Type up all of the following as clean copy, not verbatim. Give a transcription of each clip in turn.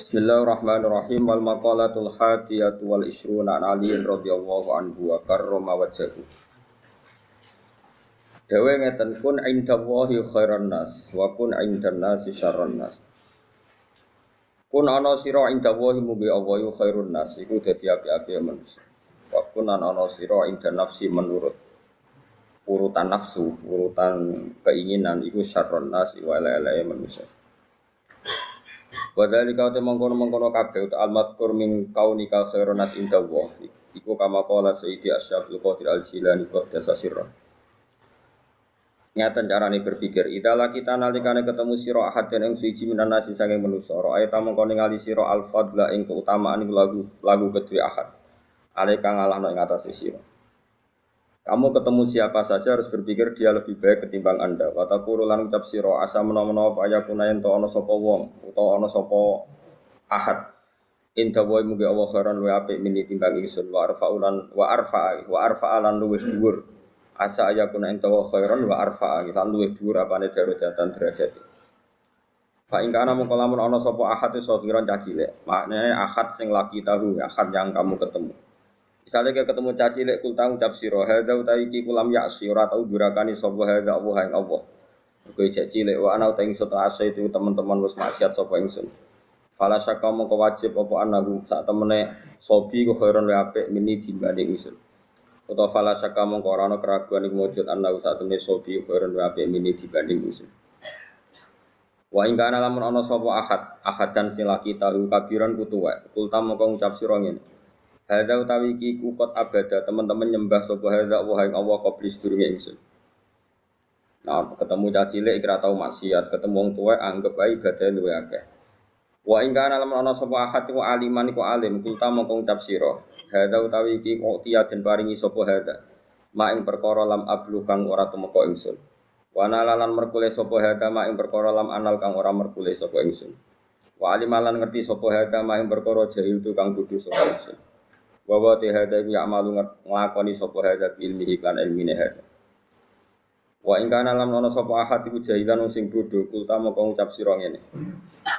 Bismillahirrahmanirrahim. Wal maqalatul hadiyatu wal ishruna an Ali radhiyallahu anhu wa karrama wajhahu. Dewe ngeten kun indallahi khairan nas wa kun indan nasi syarran nas. Kun ana sira indallahi mugi Allah khairun nas iku dadi api-api manusia. Wa kun ana sira indan nafsi menurut urutan nafsu, urutan keinginan iku syarran nas wa ala manusia. Wadhalika uta mengkono-mengkono kabeh uta al-mazkur min kaunika khairun nas indallah. Iku kama qala Sayyidi Asy-Syafil Qadir Al-Jilani qaddasa sirra. Nyatan carane berpikir, idala kita nalikane ketemu sira ahad den ing suci minan nasi saking manusa, ayat mengkono ngali sira al-fadla ing keutamaan iku lagu kedue ahad. Ale kang ngalahno ing atase sira. Kamu ketemu siapa saja harus berpikir dia lebih baik ketimbang Anda. Wataku lan ucap sira asa menawa apa ayakuna yen to ana sapa wong utawa ana sapa ahad. Inta wa mugi Allah khairan wa apik mini timbang ingsun wa arfa'alan luwih dhuwur. Asa ayakuna enta wa khairan wa arfa'alan luwih dhuwur apane darajatan derajat. Fa ing kana mongko lamun ana sapa ahad iso kira cacilek. Maknane ahad sing laki tahu, ahad yang kamu ketemu. Misalnya kayak ketemu caci lek kul tang ucap sira hadza utaiki kulam ya'si ora tau durakani sapa hadza Allah ing Allah. Kowe caci lek wa ana uta ingsun asa itu teman-teman wis maksiat sapa ingsun. Fala syaka mongko wajib apa anaku sak temene sobi ku khairon wa apik mini dibanding ingsun. Utawa fala syaka mongko ora ana keraguan iku wujud anaku sak temene sobi khairon wa apik mini dibanding ingsun. Wa ing kana lamun ana sapa ahadan sing laki tahu kabiran kutuwa. Kul tam mongko ngucap sira ngene. Hadza utawi iki kukot abada teman-teman nyembah sapa hadza wa ing Allah qablis durunge ingsun. Nah, ketemu caci cilik ora tau maksiat, ketemu wong tuwa anggap ae ibadah luwih akeh. Wa ing kana lamun ana sapa ahad iku aliman iku alim, kulta mongko ngucap sira. Hadza utawi iki kok den paringi sapa hadza. Ma ing perkara lam ablu kang ora tumeka ingsun. Wa nalalan merkule sapa hadza ma ing perkara lam anal kang ora merkule sapa ingsun. Wa alimalan ngerti sapa hadza ma ing perkara jahil tu kang dudu sapa ingsun. Wa te hadza ya amalu nglakoni sapa hadza ilmi iklan ilmine hadza. Wa ing kana lam ana sapa ahad iku jahilan sing bodho kulta moko ngucap sira ngene.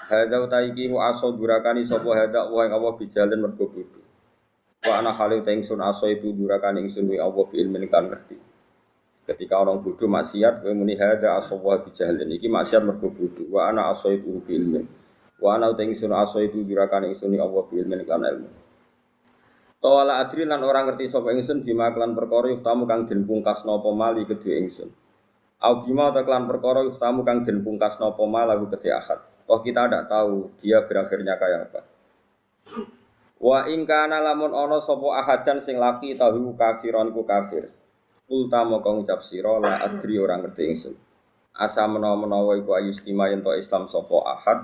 Hadza utaiki wa aso durakani sapa hadza wa ing Allah bijalan mergo bodho. Wa ana halu ta ingsun aso itu durakani ingsun wi Allah bi ilmin kan ngerti. Ketika orang bodho maksiat kowe muni hadza aso wa bijalan iki maksiat mergo bodho. Wa ana aso itu bi ilmin. Wa ana ta ingsun aso itu durakani ingsun wi Allah bi ilmin kan ilmu. Tawala adri lan orang ngerti sapa ingsun bima kelan perkara yuftamu kang den pungkasna apa mali kedue ingsun. Au bima ta kelan perkara yuftamu kang den pungkasna apa malahu kedue ahad. Toh kita tidak tahu dia berakhirnya kayak apa. Wa ing kana lamun ana sapa ahadan sing laki tahu kafiron ku kafir. Kulta moko ngucap sira la adri orang ngerti ingsun. Asa menawa-menawa iku ayustima yen to Islam sapa ahad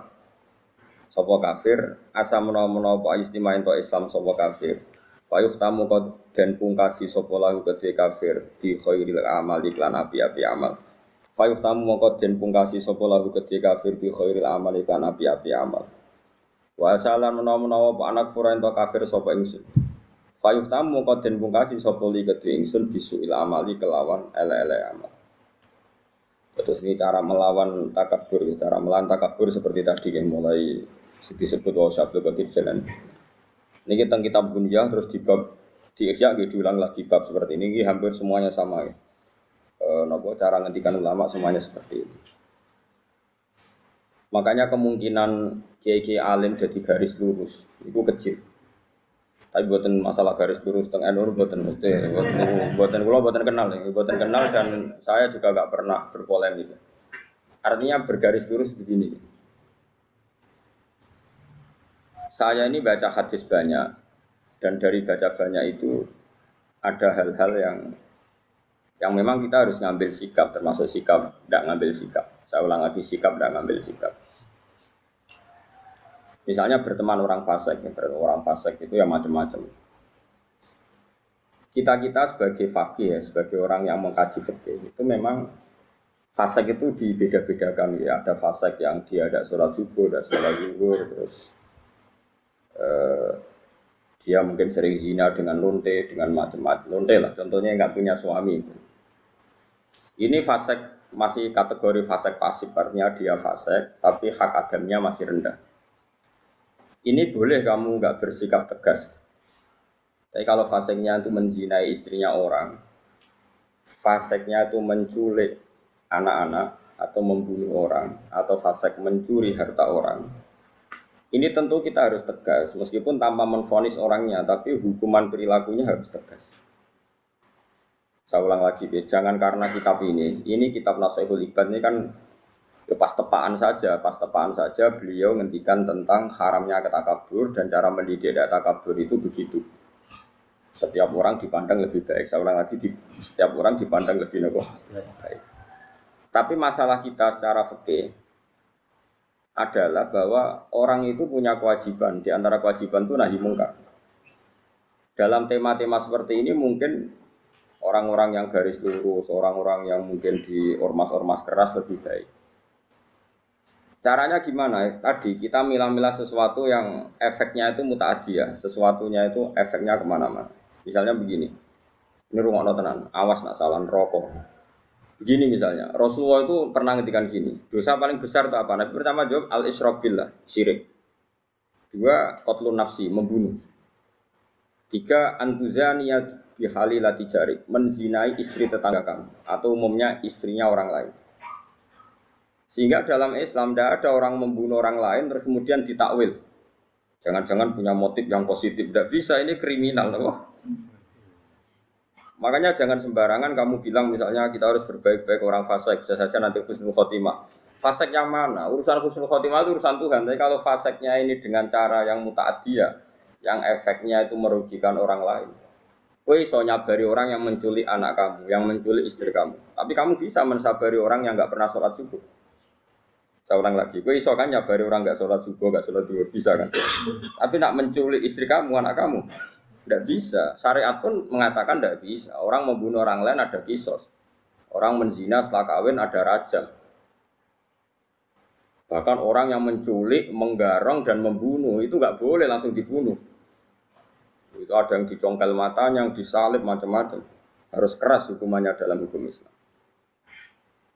sapa kafir, asa menawa-menawa ayustima yen to Islam sapa kafir. Fayuf tamu kod dan pungkasi sopo lahu kedhe kafir di khairil amal iklan api-api amal. Fayuf tamu moko dan pungkasi sopo lahu kedhe kafir di khairil amal iklan api-api amal. Wa salan menawa-menawa anak fura ento kafir sopo ingsun. Fayuf tamu moko dan pungkasi sopo li kedhe ingsun bisuil amali kelawan ele-ele amal. Terus ini cara melawan takabur, seperti tadi yang mulai disebut wasabul qadir jalan. Ini tentang kitab Bunyah terus di bab di Ihya diulang lagi bab seperti ini hampir semuanya sama ya. Cara ngendikan ulama semuanya seperti ini. Makanya kemungkinan kiai alim jadi garis lurus itu kecil. Tapi buatan masalah garis lurus teng NU buatan mesti buatan kenal dan saya juga nggak pernah berpolemik. Artinya bergaris lurus begini. Saya ini baca hadis banyak dan dari baca banyak itu ada hal-hal yang memang kita harus ngambil sikap, termasuk sikap tidak ngambil sikap. Saya ulang lagi sikap tidak ngambil sikap. Misalnya berteman orang fasik itu ya macam-macam. Kita sebagai faqih ya, sebagai orang yang mengkaji fikih itu memang fasik itu dibeda-bedakan ya. Ada fasik yang dia ada sholat subuh, ada sholat zuhur, terus dia mungkin sering zina dengan lonte, dengan macam-macam lonte lah. Contohnya nggak punya suami. Ini fasik masih kategori fasik pasif, artinya dia fasik, tapi hak agamnya masih rendah. Ini boleh kamu nggak bersikap tegas. Tapi kalau faseknya itu menzinai istrinya orang, faseknya itu menculik anak-anak atau membunuh orang, atau fasek mencuri harta orang. Ini tentu kita harus tegas, meskipun tanpa menvonis orangnya, tapi hukuman perilakunya harus tegas. Saya ulang lagi, jangan karena kitab ini kitab Nasihatul Ibad ini kan ya pas tepaan saja beliau ngendikan tentang haramnya takabur dan cara mendidik takabur itu begitu. Setiap orang dipandang lebih baik. Saya ulang lagi, setiap orang dipandang lebih baik. Tapi masalah kita secara fikih adalah bahwa orang itu punya kewajiban. Di antara kewajiban itu nahi mungkar. Dalam tema-tema seperti ini mungkin orang-orang yang garis lurus, orang-orang yang mungkin di ormas-ormas keras lebih baik. Caranya gimana? Tadi kita milah-milah sesuatu yang efeknya itu muta'adiyah, sesuatunya itu efeknya kemana-mana. Misalnya begini, ini rungokno tenan, awas nak salah rokok. Begini misalnya, Rasulullah itu pernah ngendikan gini, dosa paling besar itu apa? Nabi pertama jawab al-isyrak billah, syirik. 2, qatlun nafsi, membunuh. 3, antuzaniyat bihalilati jari, menzinai istri tetangga kamu atau umumnya istrinya orang lain. Sehingga dalam Islam tidak ada orang membunuh orang lain terus kemudian ditakwil. Jangan-jangan punya motif yang positif, tidak bisa, ini kriminal. Wah. Makanya jangan sembarangan kamu bilang misalnya kita harus berbaik-baik orang fasik, bisa saja nanti husnul khotimah. Fasik yang mana? Urusan husnul khotimah itu urusan Tuhan. Tapi kalau fasiknya ini dengan cara yang muta'adiyah, yang efeknya itu merugikan orang lain. Kowe iso nyabari orang yang menculik anak kamu, yang menculik istri kamu. Tapi kamu bisa mensabari orang yang enggak pernah sholat subuh. Saya ulang lagi, kowe iso kan nyabari orang enggak sholat subuh, enggak sholat duhur, bisa kan? Tapi nak menculik istri kamu, anak kamu, tidak bisa. Syariat pun mengatakan tidak bisa. Orang membunuh orang lain ada kisos. Orang menzina setelah kawin ada rajam. Bahkan orang yang menculik, menggarong dan membunuh itu nggak boleh langsung dibunuh. Itu ada yang dicongkel matanya, yang disalib macam-macam. Harus keras hukumannya dalam hukum Islam.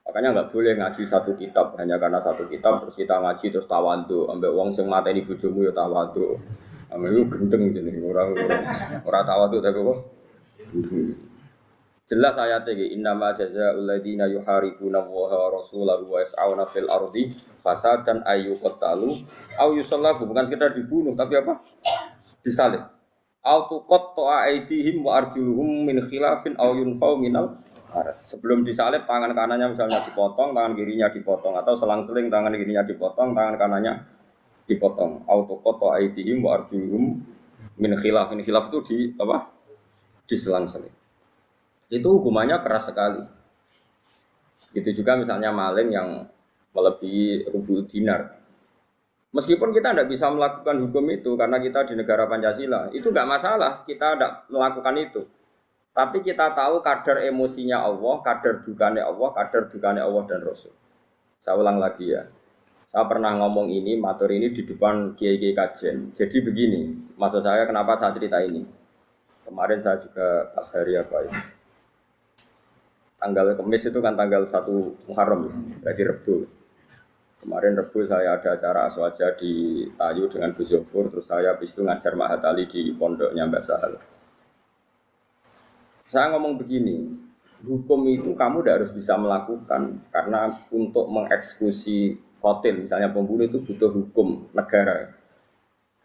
Makanya nggak boleh ngaji satu kitab hanya karena satu kitab terus kita ngaji terus tawadhu. Ambek wong sing mateni bojomu ya tawadhu. Amelu gendeng jenenge ora tawadhu tapi kok. Jelas ayatnya iki innama jazaa'ul ladzina yuharibuna Allaha wa rasulahu wa yas'auna fil ardi fasadan ayyuqtalu aw yusallabu, bukan sekedar dibunuh tapi apa? Disalib. Au tuqatta'a aydihim wa arjuluhum min khilafin aw yunfau minal ard. Sebelum disalib tangan kanannya misalnya dipotong, tangan kirinya dipotong atau selang-seling tangan kirinya dipotong, tangan kanannya dipotong. Autokoto aidihim wa arjuluhum min khilaf. Min khilaf itu di apa? Diselang-seling. Itu hukumannya keras sekali. Itu juga misalnya maling yang melebihi rubu dinar. Meskipun kita tidak bisa melakukan hukum itu karena kita di negara Pancasila, itu nggak masalah. Kita tidak melakukan itu. Tapi kita tahu kadar emosinya Allah, kadar dukanya Allah dan Rasul. Saya ulang lagi ya. Saya pernah ngomong ini, matur ini di depan kiai-kiai kajian. Jadi begini, maksud saya kenapa saya cerita ini. Kemarin saya juga pas hari apa ya. Tanggal Kamis itu kan tanggal 1 Muharram, berarti Rebu. Kemarin Rebu saya ada acara aswaja di Tayu dengan Gus Zofur, terus saya habis itu ngajar Mahat Ali di pondoknya Mbak Sahal. Saya ngomong begini, hukum itu kamu tidak harus bisa melakukan karena untuk mengeksekusi qatil, misalnya pembunuh itu butuh hukum negara.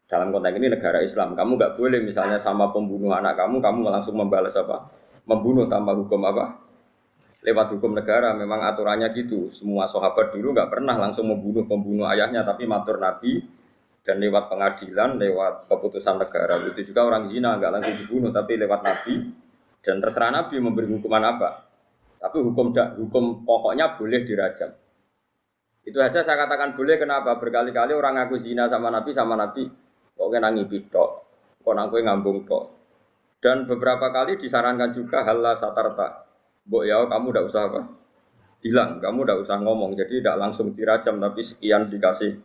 Dalam konteks ini negara Islam, kamu nggak boleh misalnya sama pembunuh anak kamu langsung membalas apa? Membunuh tanpa hukum apa? Lewat hukum negara, memang aturannya gitu. Semua sahabat dulu nggak pernah langsung membunuh pembunuh ayahnya, tapi matur Nabi dan lewat pengadilan, lewat keputusan negara. Itu juga orang zina nggak langsung dibunuh, tapi lewat Nabi dan terserah Nabi memberi hukuman apa. Tapi hukum pokoknya boleh dirajam. Itu aja saya katakan boleh, kenapa? Berkali-kali orang ngaku zina sama Nabi kok kena ngipit tok, kok ngaku ngambung tok. Dan beberapa kali disarankan juga halla satarta. Mbok ya kamu tidak usah apa? Bilang, kamu tidak usah ngomong. Jadi tidak langsung dirajam tapi sekian dikasih.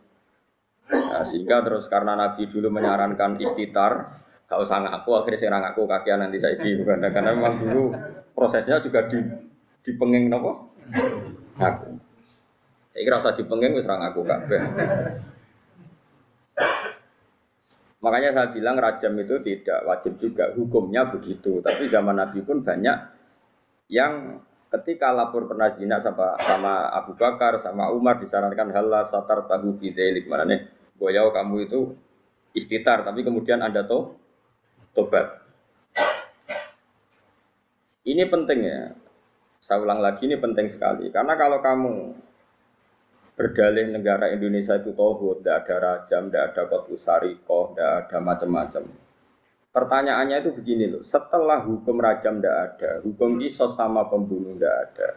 Nah, sehingga terus karena Nabi dulu menyarankan istitar, gak usah ngaku, akhirnya saya ngaku kakian nanti saya bukan. Karena memang dulu prosesnya juga dipenging nopo ngaku. Saya kira usah dipenging wis ra ngaku kabeh. Makanya saya bilang rajam itu tidak wajib juga, hukumnya begitu. Tapi zaman Nabi pun banyak yang ketika lapor pernah zina sama Abu Bakar, sama Umar disarankan halah satar tahu bidelik. Mana nih, boyau kamu itu istitar, tapi kemudian Anda tobat. Ini penting ya. Saya ulang lagi, ini penting sekali. Karena kalau kamu berdalih negara Indonesia itu tauhid, tidak ada rajam, tidak ada qat'us sariqah, tidak ada macam-macam. Pertanyaannya itu begini loh, setelah hukum rajam tidak ada, hukum qisas sama pembunuh tidak ada.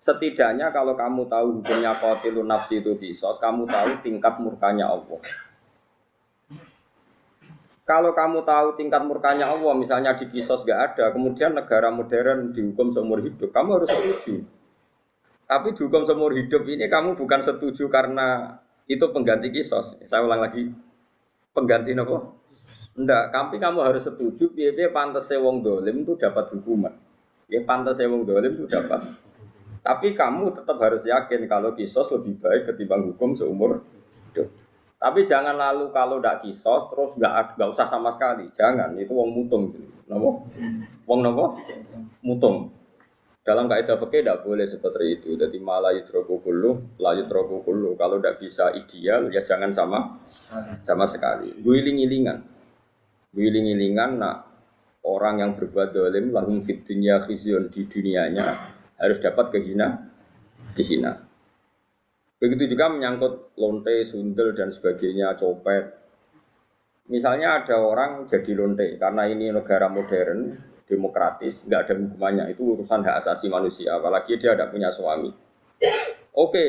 Setidaknya kalau kamu tahu hukumnya qatilun nafsi itu qisas, kamu tahu tingkat murkanya Allah. Kalau kamu tahu tingkat murkanya Allah, misalnya di qisas tidak ada, kemudian negara modern dihukum seumur hidup, kamu harus setuju. Tapi dihukum seumur hidup ini kamu bukan setuju karena itu pengganti qisas. Saya ulang lagi, pengganti apa? Enggak, tapi kamu harus setuju piye-piye pantese wong dolim itu dapat hukuman. Ya pantese wong dolim itu dapat. Tapi kamu tetap harus yakin kalau qisas lebih baik ketimbang hukum seumur hidup. Tapi jangan lalu kalau ndak qisas terus enggak usah sama sekali. Jangan, itu wong mutung gitu. Napa? Wong napa? Mutung. Dalam kaidah fikih tidak boleh seperti itu. Jadi malah yudroku kullu, la yudroku kullu. Kalau tidak bisa ideal, ya jangan sama sekali. Guling-gilingan, nah orang yang berbuat dolim, lahum fid dunya khizyun, di dunianya harus dapat dihina. Begitu juga menyangkut lonte, sundel dan sebagainya, copet. Misalnya ada orang jadi lonte karena ini negara modern. Demokratis, nggak ada hukumannya, itu urusan hak asasi manusia, apalagi dia tidak punya suami. Oke,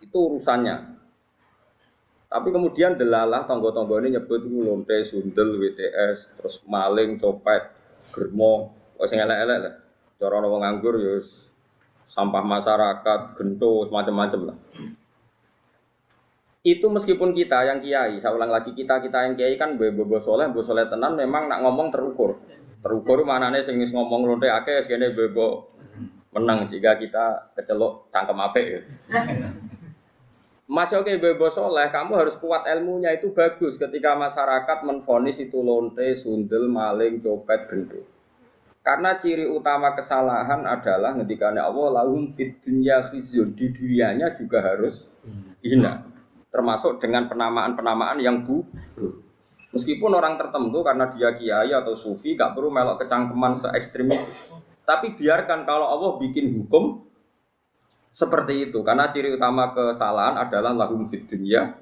itu urusannya. Tapi kemudian delalah tonggo-tonggo ini nyebut itu lonte, sundel, WTS, terus maling, copet, germo, sing elek-elek lah. Cara wong nganggur ya sampah masyarakat, gento, macam-macam lah. Itu meskipun kita yang kiai, saya ulang lagi kita yang kiai kan bobo soleh tenan memang nak ngomong terukur. Terukur manane sing wis ngomong lonte akeh sekene bebo menang sehingga kita kecelok cangkem apik ya. Masih oke bebo soleh, kamu harus kuat ilmunya itu bagus ketika masyarakat menvonis itu lonte, sundel, maling, copet, gendut. Karena ciri utama kesalahan adalah ketika Allah lahum fid dunya khizyun, di dunianya juga harus hina. Termasuk dengan penamaan-penamaan yang buruk. Meskipun orang tertentu karena dia kiai atau sufi gak perlu melok kecangkeman se-ekstrim itu. Tapi biarkan kalau Allah bikin hukum seperti itu. Karena ciri utama kesalahan adalah lahum fid dunya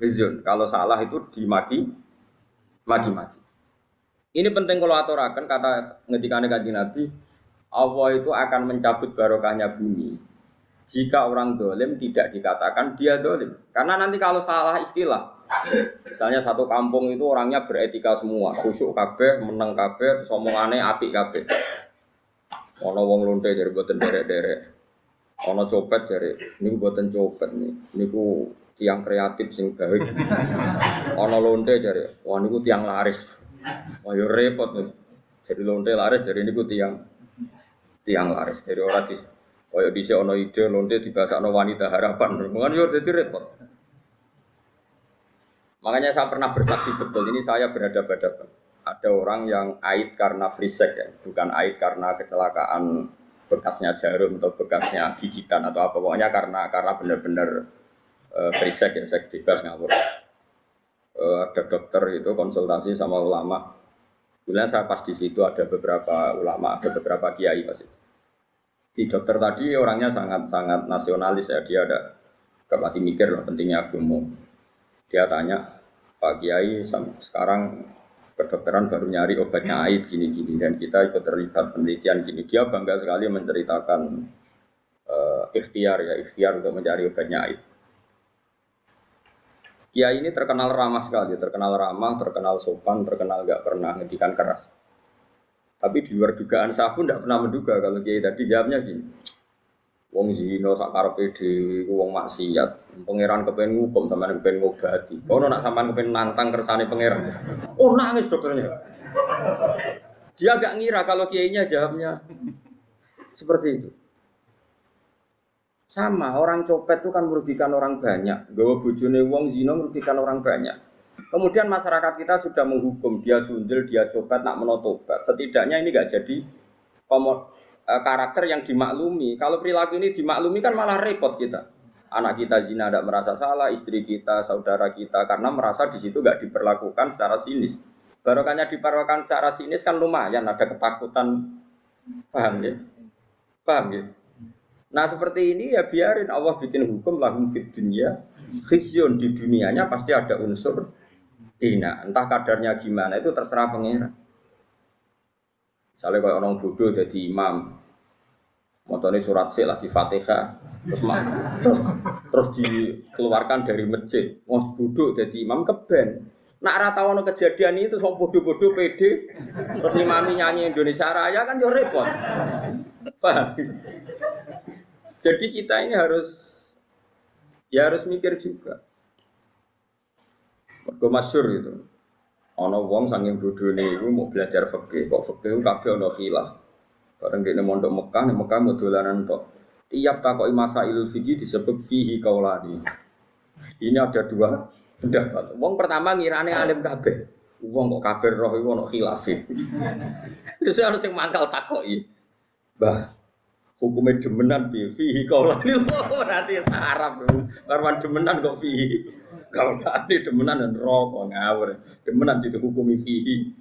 khizyun. Kalau salah itu dimaki. Ini penting kalau aturakan kata ngendikane Kanjeng Nabi, Allah itu akan mencabut barokahnya bumi. Jika orang dolim tidak dikatakan dia dolim. Karena nanti kalau salah istilah, misalnya satu kampung itu orangnya beretika semua, khusyuk kabeh, meneng kabeh, terus omongane apik kabeh. Ana wong lonte jare mboten derek-derek. Ana copet jare niku mboten copet niku tiang kreatif sing gawe. Ana lonte jare wah niku tiang laris. Wah yo repot nih. Jadi lonte laris jare niku tiang laris dari ora di kaya dhisik ana ide lonte dibasakno wanita harapan. Mungkin yo dadi repot. Makanya saya pernah bersaksi betul, ini saya berhadapan-hadapan. Ada orang yang aid karena free sex ya, bukan aid karena kecelakaan bekasnya jarum atau bekasnya gigitan atau apa. Pokoknya karena benar-benar free sex ya, seks bebas ngawur. Ada dokter itu konsultasi sama ulama. Kemudian saya pas di situ ada beberapa ulama, ada beberapa kiai pasti. Di dokter tadi orangnya sangat nasionalis ya, dia ada kepati mikir lah pentingnya agama. Dia tanya, Pak Kiai sekarang kedokteran baru nyari obatnya aid gini-gini dan kita ikut terlibat penelitian gini. Dia bangga sekali menceritakan ikhtiar untuk mencari obatnya aid. Kiai ini terkenal ramah sekali, terkenal sopan, terkenal nggak pernah ngendikan keras. Tapi di luar dugaan saya pun tidak pernah menduga kalau Kiai tadi jawabnya gini. Wong zina sak karepe dhewe iku wong maksiat. Pangeran kepen ngukum sampean kepen ngobati. Ono nak sampean kepen nantang kersane pangeran. Oh nangis dokternya. Dia agak ngira kalau kiainya jawabnya seperti itu. Sama orang copet itu kan merugikan orang banyak. Gawa bojone wong zina merugikan orang banyak. Kemudian masyarakat kita sudah menghukum dia sundel, dia cobat, nak menotobat. Setidaknya ini nggak jadi karakter yang dimaklumi. Kalau perilaku ini dimaklumi kan malah repot kita. Anak kita zina tidak merasa salah, istri kita, saudara kita, karena merasa di situ nggak diperlakukan secara sinis. Barokahnya diperlakukan secara sinis kan lumayan, ada ketakutan, paham ya? Paham ya? Nah seperti ini ya biarin Allah bikin hukum lahum fid dunya khizyun, di dunianya pasti ada unsur hina, entah kadarnya gimana itu terserah pengira. Misalnya kalau orang bodoh jadi imam, motornya surat sih lah di Fatihah, terus dikeluarkan dari masjid, mau bodoh jadi imam keben. Nak rata ono kejadian itu sok bodoh-bodoh pede, terus imami nyanyi Indonesia Raya kan yo repot. Paham? Jadi kita ini harus mikir juga. Mergo masyhur itu. Ana wong saking bodhone iku mau belajar fikih, kok fikih kabeh ana khilaf. Bareng dekne mondok Mekah, nek Mekah mau dolanan tok. Tiap takoki masailul fikih disebut fihi qaulani. Ini ada dua pendapat. Wong pertama ngirane alim kabeh. Wong kok kabeh roh iku ana khilaf. Terus ana sing mangkal takoki. Mbah, hukumnya demenan fihi qaulani berarti Arab. Karwan demenan kok fihi. Kalau tadi demenan dan rokok ngawur, demenan jadi hukumi fihi.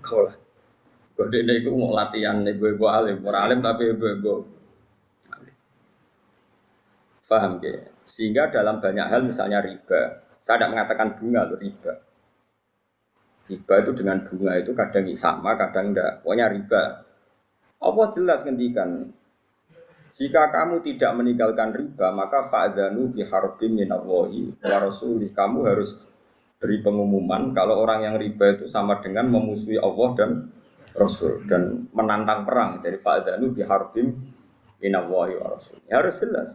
Kaulah, kode ini aku mau latihan ibu-ibu alim, orang alim tapi ibu-ibu alim. Paham ya? Sehingga dalam banyak hal misalnya riba, saya tidak mengatakan bunga loh riba. Riba itu dengan bunga itu kadang sama, kadang enggak. Pokoknya riba. Allah jelas ngendikan. Jika kamu tidak meninggalkan riba, maka fa'dzanu biharbin minallahi wa rasulih. Kamu harus beri pengumuman kalau orang yang riba itu sama dengan memusuhi Allah dan Rasul dan menantang perang. Jadi fa'dzanu biharbin minallahi wa rasulih. Harus jelas.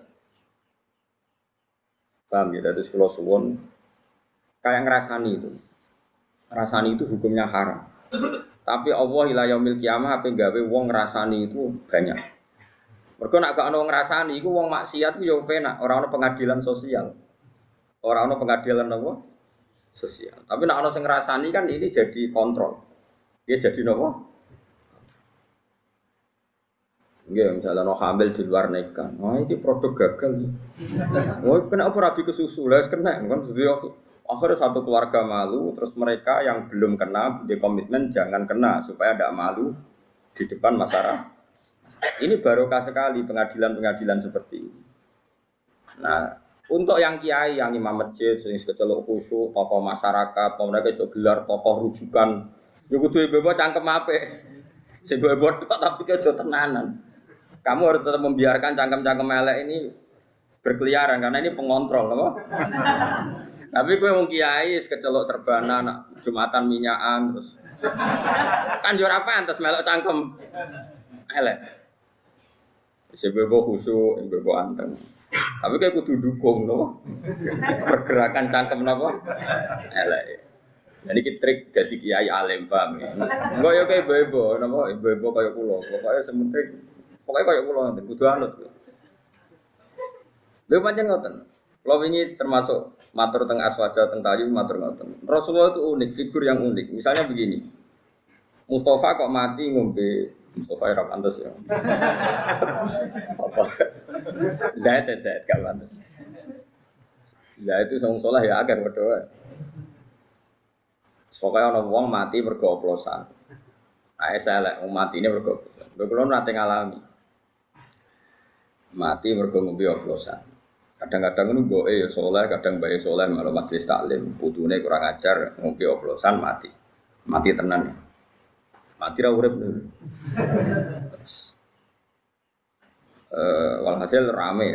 Paham ya? Dari sekolah suwon kayak ngerasani itu. Ngerasani itu hukumnya haram. Tapi Allah ila yaumil qiyamah apa gawe wong ngerasani itu banyak. Mergo nek gak ono ngrasani iku wong maksiat ku yo penak, ora ono pengadilan sosial. Ora ono pengadilan apa? Sosial. Tapi nek ono sing ngrasani kan ini jadi kontrol. Dia jadi napa? Nggih, misalnya ono hamil di luar nikah. Wah, ini produk gagal. Oh, kena apa rabi kesusu? Lah kena kan akhirnya satu keluarga malu, terus mereka yang belum kena di komitmen jangan kena supaya tidak malu di depan masyarakat. Ini barokah sekali pengadilan-pengadilan seperti ini. Nah, untuk yang kiai, yang imam masjid, sing kecelok khusyuk, tokoh masyarakat, mereka itu gelar tokoh rujukan. Ya kudu ibu cangkem apik. Sing ibu tapi aja tenanan. Kamu harus tetap membiarkan cangkem-cangkem elek ini berkeliaran karena ini pengontrol, apa? Tapi kowe wong kiai kecelok serbana, Jumatan minyakan terus. Kan yo ora pantes melok cangkem elek. Sebebo khusyuk, sebebo anteng. Tapi kayak kudu dukung, no? Pergerakan cangkem napa? Elek. Jadi kita trik jadi kiai alim paham ya. Enggak ya kayak ibu-ibu, napa? Ibu-ibu kayak kulo. Pokoknya sementing, pokoknya kayak kulo nanti. Kudu anut. Lha pancen ngoten. Kulo wingi termasuk matur teng aswaja teng tayu matur ngoten. Rasulullah itu unik, figur yang unik. Misalnya begini. Mustafa kok mati ngombe Mustafa ya pantas ya. Apa? Zaid gak pantas. Zaid itu sang saleh ya akeh padha. Pokoknya ana wong mati mergo oplosan. Ae saleh wong matine mergo oplosan. Kulo nate ngalami. Mati mergo ngombe oplosan. Kadang-kadang ngono ya saleh, kadang bae saleh malah majelis taklim, putune kurang ajar ngombe oplosan mati. Mati tenan. Mati ra urip dulu. Walhasil rame.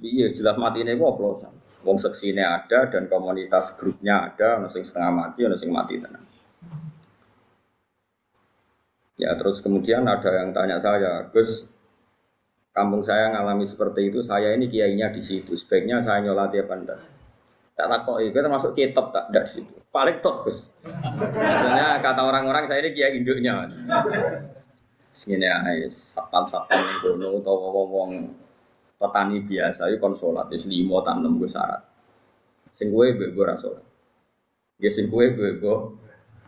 Iya jelas mati ini kok oplosan. Wong seksine ada dan komunitas grupnya ada, ono sing setengah mati, ono sing mati tenan. Ya terus kemudian ada yang tanya saya, Gus, kampung saya ngalami seperti itu, saya ini kiainya di situ, sebaiknya saya nyolati apa enggak? Tak takoki, kita termasuk kitab tak ada di situ. Paling top, Gus. Maksudnya kata orang-orang saya ini kiai induknya. Segini ae, satpam-satpam ning kono utawa wong petani biasa iki kon salat wis 5 ta 6 go syarat. Sing kowe mbek ora salat. Ya sing kowe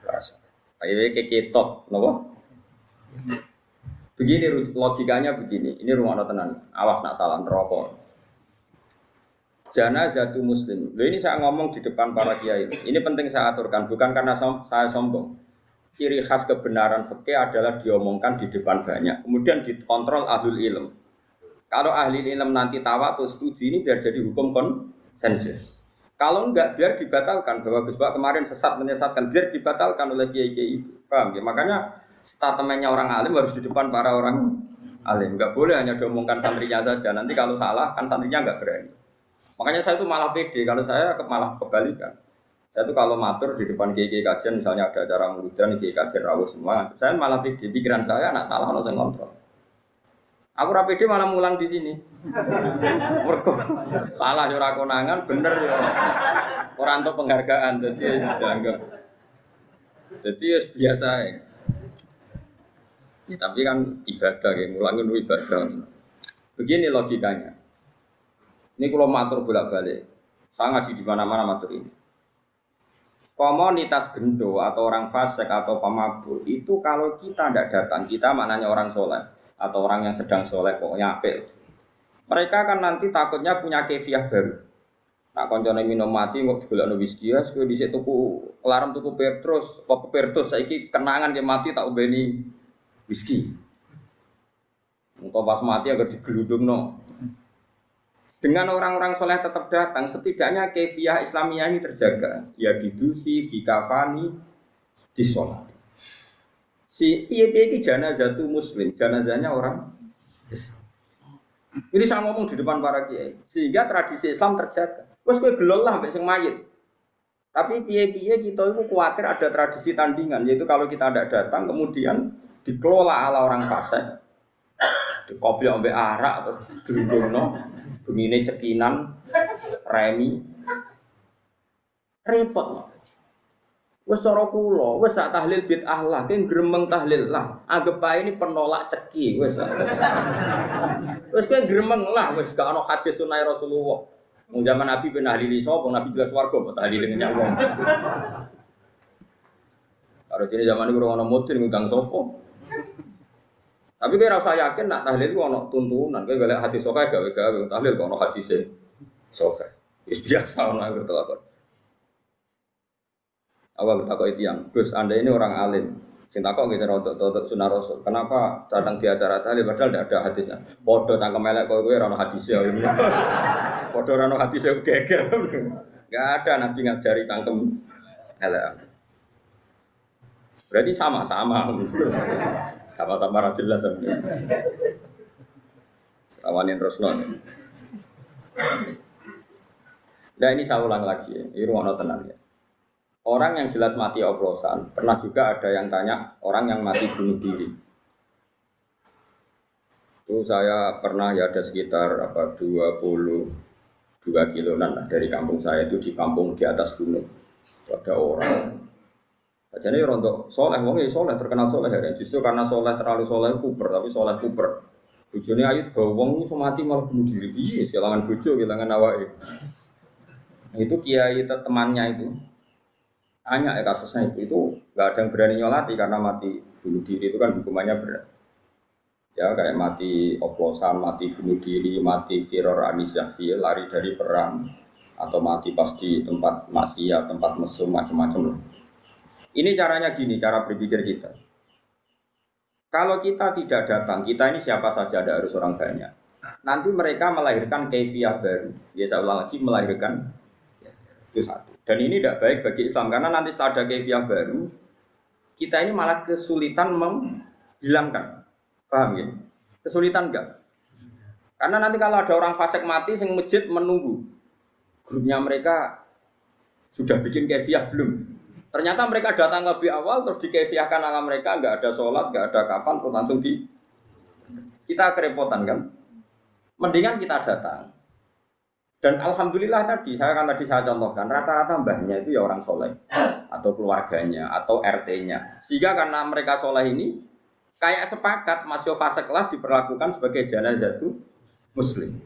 rasa. Ayo keketok, napa? Begini logikanya begini. Ini rumah tenan. Awas nak salah neraka. Janazatu muslim. Loh ini saya ngomong di depan para kiai. Ini penting saya aturkan, bukan karena saya sombong. Ciri khas kebenaran fikih adalah diomongkan di depan banyak, kemudian dikontrol ahlul ilm. Kalau ahli ilm nanti tawatur setuju ini biar jadi hukum konsensus. Kalau enggak biar dibatalkan, bahwa Gus Bak kemarin sesat menyesatkan, biar dibatalkan oleh kiai-kiai itu. Paham ya? Makanya statementnya orang alim harus di depan para orang alim. Enggak boleh hanya diomongkan santrinya saja. Nanti kalau salah kan santrinya enggak berani. Makanya saya itu malah pede, kalau saya malah kebalikan. Saya itu kalau matur di depan kiai kajian, misalnya ada acara muludan, kiai kajian rawuh semua, saya malah pede. Pikiran saya anak salah, harus saya kontrol. Aku rapede malah mulang di sini. Salah ora konangan, bener ya. Orang untuk penghargaan, jadi sudah enggak. Jadi biasa ya. Ya, tapi kan ibadah, ya. Mulangin ibadah. Begini logikanya. Ini kalau matur bolak-balik, saya ngaji di mana-mana matur ini. Komunitas gendo atau orang fasik atau pemabuk itu kalau kita tidak datang, kita maknanya orang soleh atau orang yang sedang soleh pokoknya apik. Mereka kan nanti takutnya punya kefiah baru. Nak koncone minum mati kok digolekno whisky ya, kowe dhisik tuku kelarem tuku Petrus, apa Petrus saiki kenangan ke mati tak ubeni whisky. Engko pas mati agak digelundungno. Dengan orang-orang soleh tetap datang, setidaknya kefiah Islamiyah ini terjaga. Ya didusi, dikafani, disolat. Si piye-piye ini janazatu muslim, janazahnya orang Islam. Ini saya ngomong di depan para kiai, sehingga tradisi Islam terjaga. Wes kowe gelol lah mbek sing mayit. Tapi piye-piye kita itu khawatir ada tradisi tandingan, yaitu kalau kita tidak datang kemudian dikelola ala orang fasik. Dikopiok mbek arak atau digelundungno. Begini cekinan, remi, repot. Wes cara kula, wes sak tahlil bid'ah lah, ten gremeng tahlil lah. Anggap ae ini penolak ceki, wes. Wes kae gremeng lah, wes gak ono hadis sunah Rasulullah. Wong zaman Nabi ben tahlili sapa, Nabi jelas warga kok tahlile nyak wong. Karo jene zaman iku ora ono mudin ngundang sapa. Tapi kira rasa yakin nak tahlil itu ono tuntunan, kayak galak hadis sokai gawe-gawe tahlil kok ono hadisnya sokai. Is biasa ono aku telakon. Awal bertakok itu yang, Gus Anda ini orang alim, sintakok nggak untuk sunnah Rasul. Kenapa datang di acara tahlil padahal tidak ada hadisnya? Bodoh tangkem melek kau gue ono hadisnya. Bodoh ono hadisnya geger. Gak ada Nabi ngajari tangkem elek. Berarti sama-sama. Sama-sama ra jelas sampeyan. Sawanin terusno. Nah ini saya ulang lagi ya, ini ruang tenang ya. Orang yang jelas mati oplosan, pernah juga ada yang tanya orang yang mati bunuh diri. Itu saya pernah ya ada sekitar 22 kiloan dari kampung saya itu di kampung di atas gunung. Itu ada orang. Jadi rontok soleh, wong ya soleh terkenal soleh ya. Justru karena soleh terlalu soleh kuper, tapi soleh kuper. Bujone ayu bawa wong itu mati malah bunuh diri. Iya, kehilangan bojo, kehilangan awake. Nah, itu kiai temannya itu tanya ya kasusnya itu nggak ada yang berani nyolati karena mati bunuh diri itu kan hukumannya berat. Ya kayak mati oplosan, mati bunuh diri, mati firor anisyafi, lari dari perang, atau mati pas di tempat maksiat, tempat mesum macam-macam. Ini caranya gini, cara berpikir kita. Kalau kita tidak datang, kita ini siapa saja, ada harus orang banyak. Nanti mereka melahirkan kefiah baru. Ya saya ulang lagi, melahirkan itu satu. Dan ini tidak baik bagi Islam karena nanti setelah ada kefiah baru, kita ini malah kesulitan menghilangkan. Paham ya? Kesulitan enggak? Karena nanti kalau ada orang fasik mati, sing masjid menunggu. Grupnya mereka sudah bikin kefiah belum? Ternyata mereka datang lebih awal terus dikefiahkan ala mereka, enggak ada sholat, enggak ada kafan, terus langsung kita kerepotan kan? Mendingan kita datang. Dan alhamdulillah tadi saya contohkan rata-rata mbahnya itu ya orang soleh atau keluarganya atau RT-nya. Sehingga karena mereka soleh ini kayak sepakat masih fasik lah diperlakukan sebagai janazah itu muslim.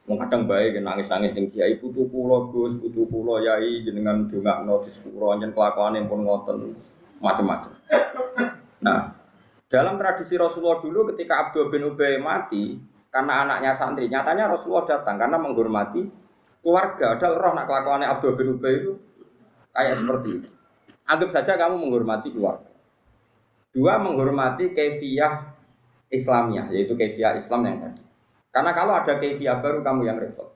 Wong kadang bae nangis-nangis ning kiai putu kula Gus, putu kula yai jenengan dongakno di sepuro njen kelakuane pun ngoten macam-macam. Nah, dalam tradisi Rasulullah dulu ketika Abdul bin Ubay mati karena anaknya santri, nyatanya Rasulullah datang karena menghormati keluarga. Ada roh nak kelakuannya Abdul bin Ubay itu kayak seperti itu. Anggap saja kamu menghormati keluarga. Dua, menghormati kaifiyah Islamnya, yaitu kaifiyah Islam yang tadi. Karena kalau ada kaifiyah baru kamu yang repot.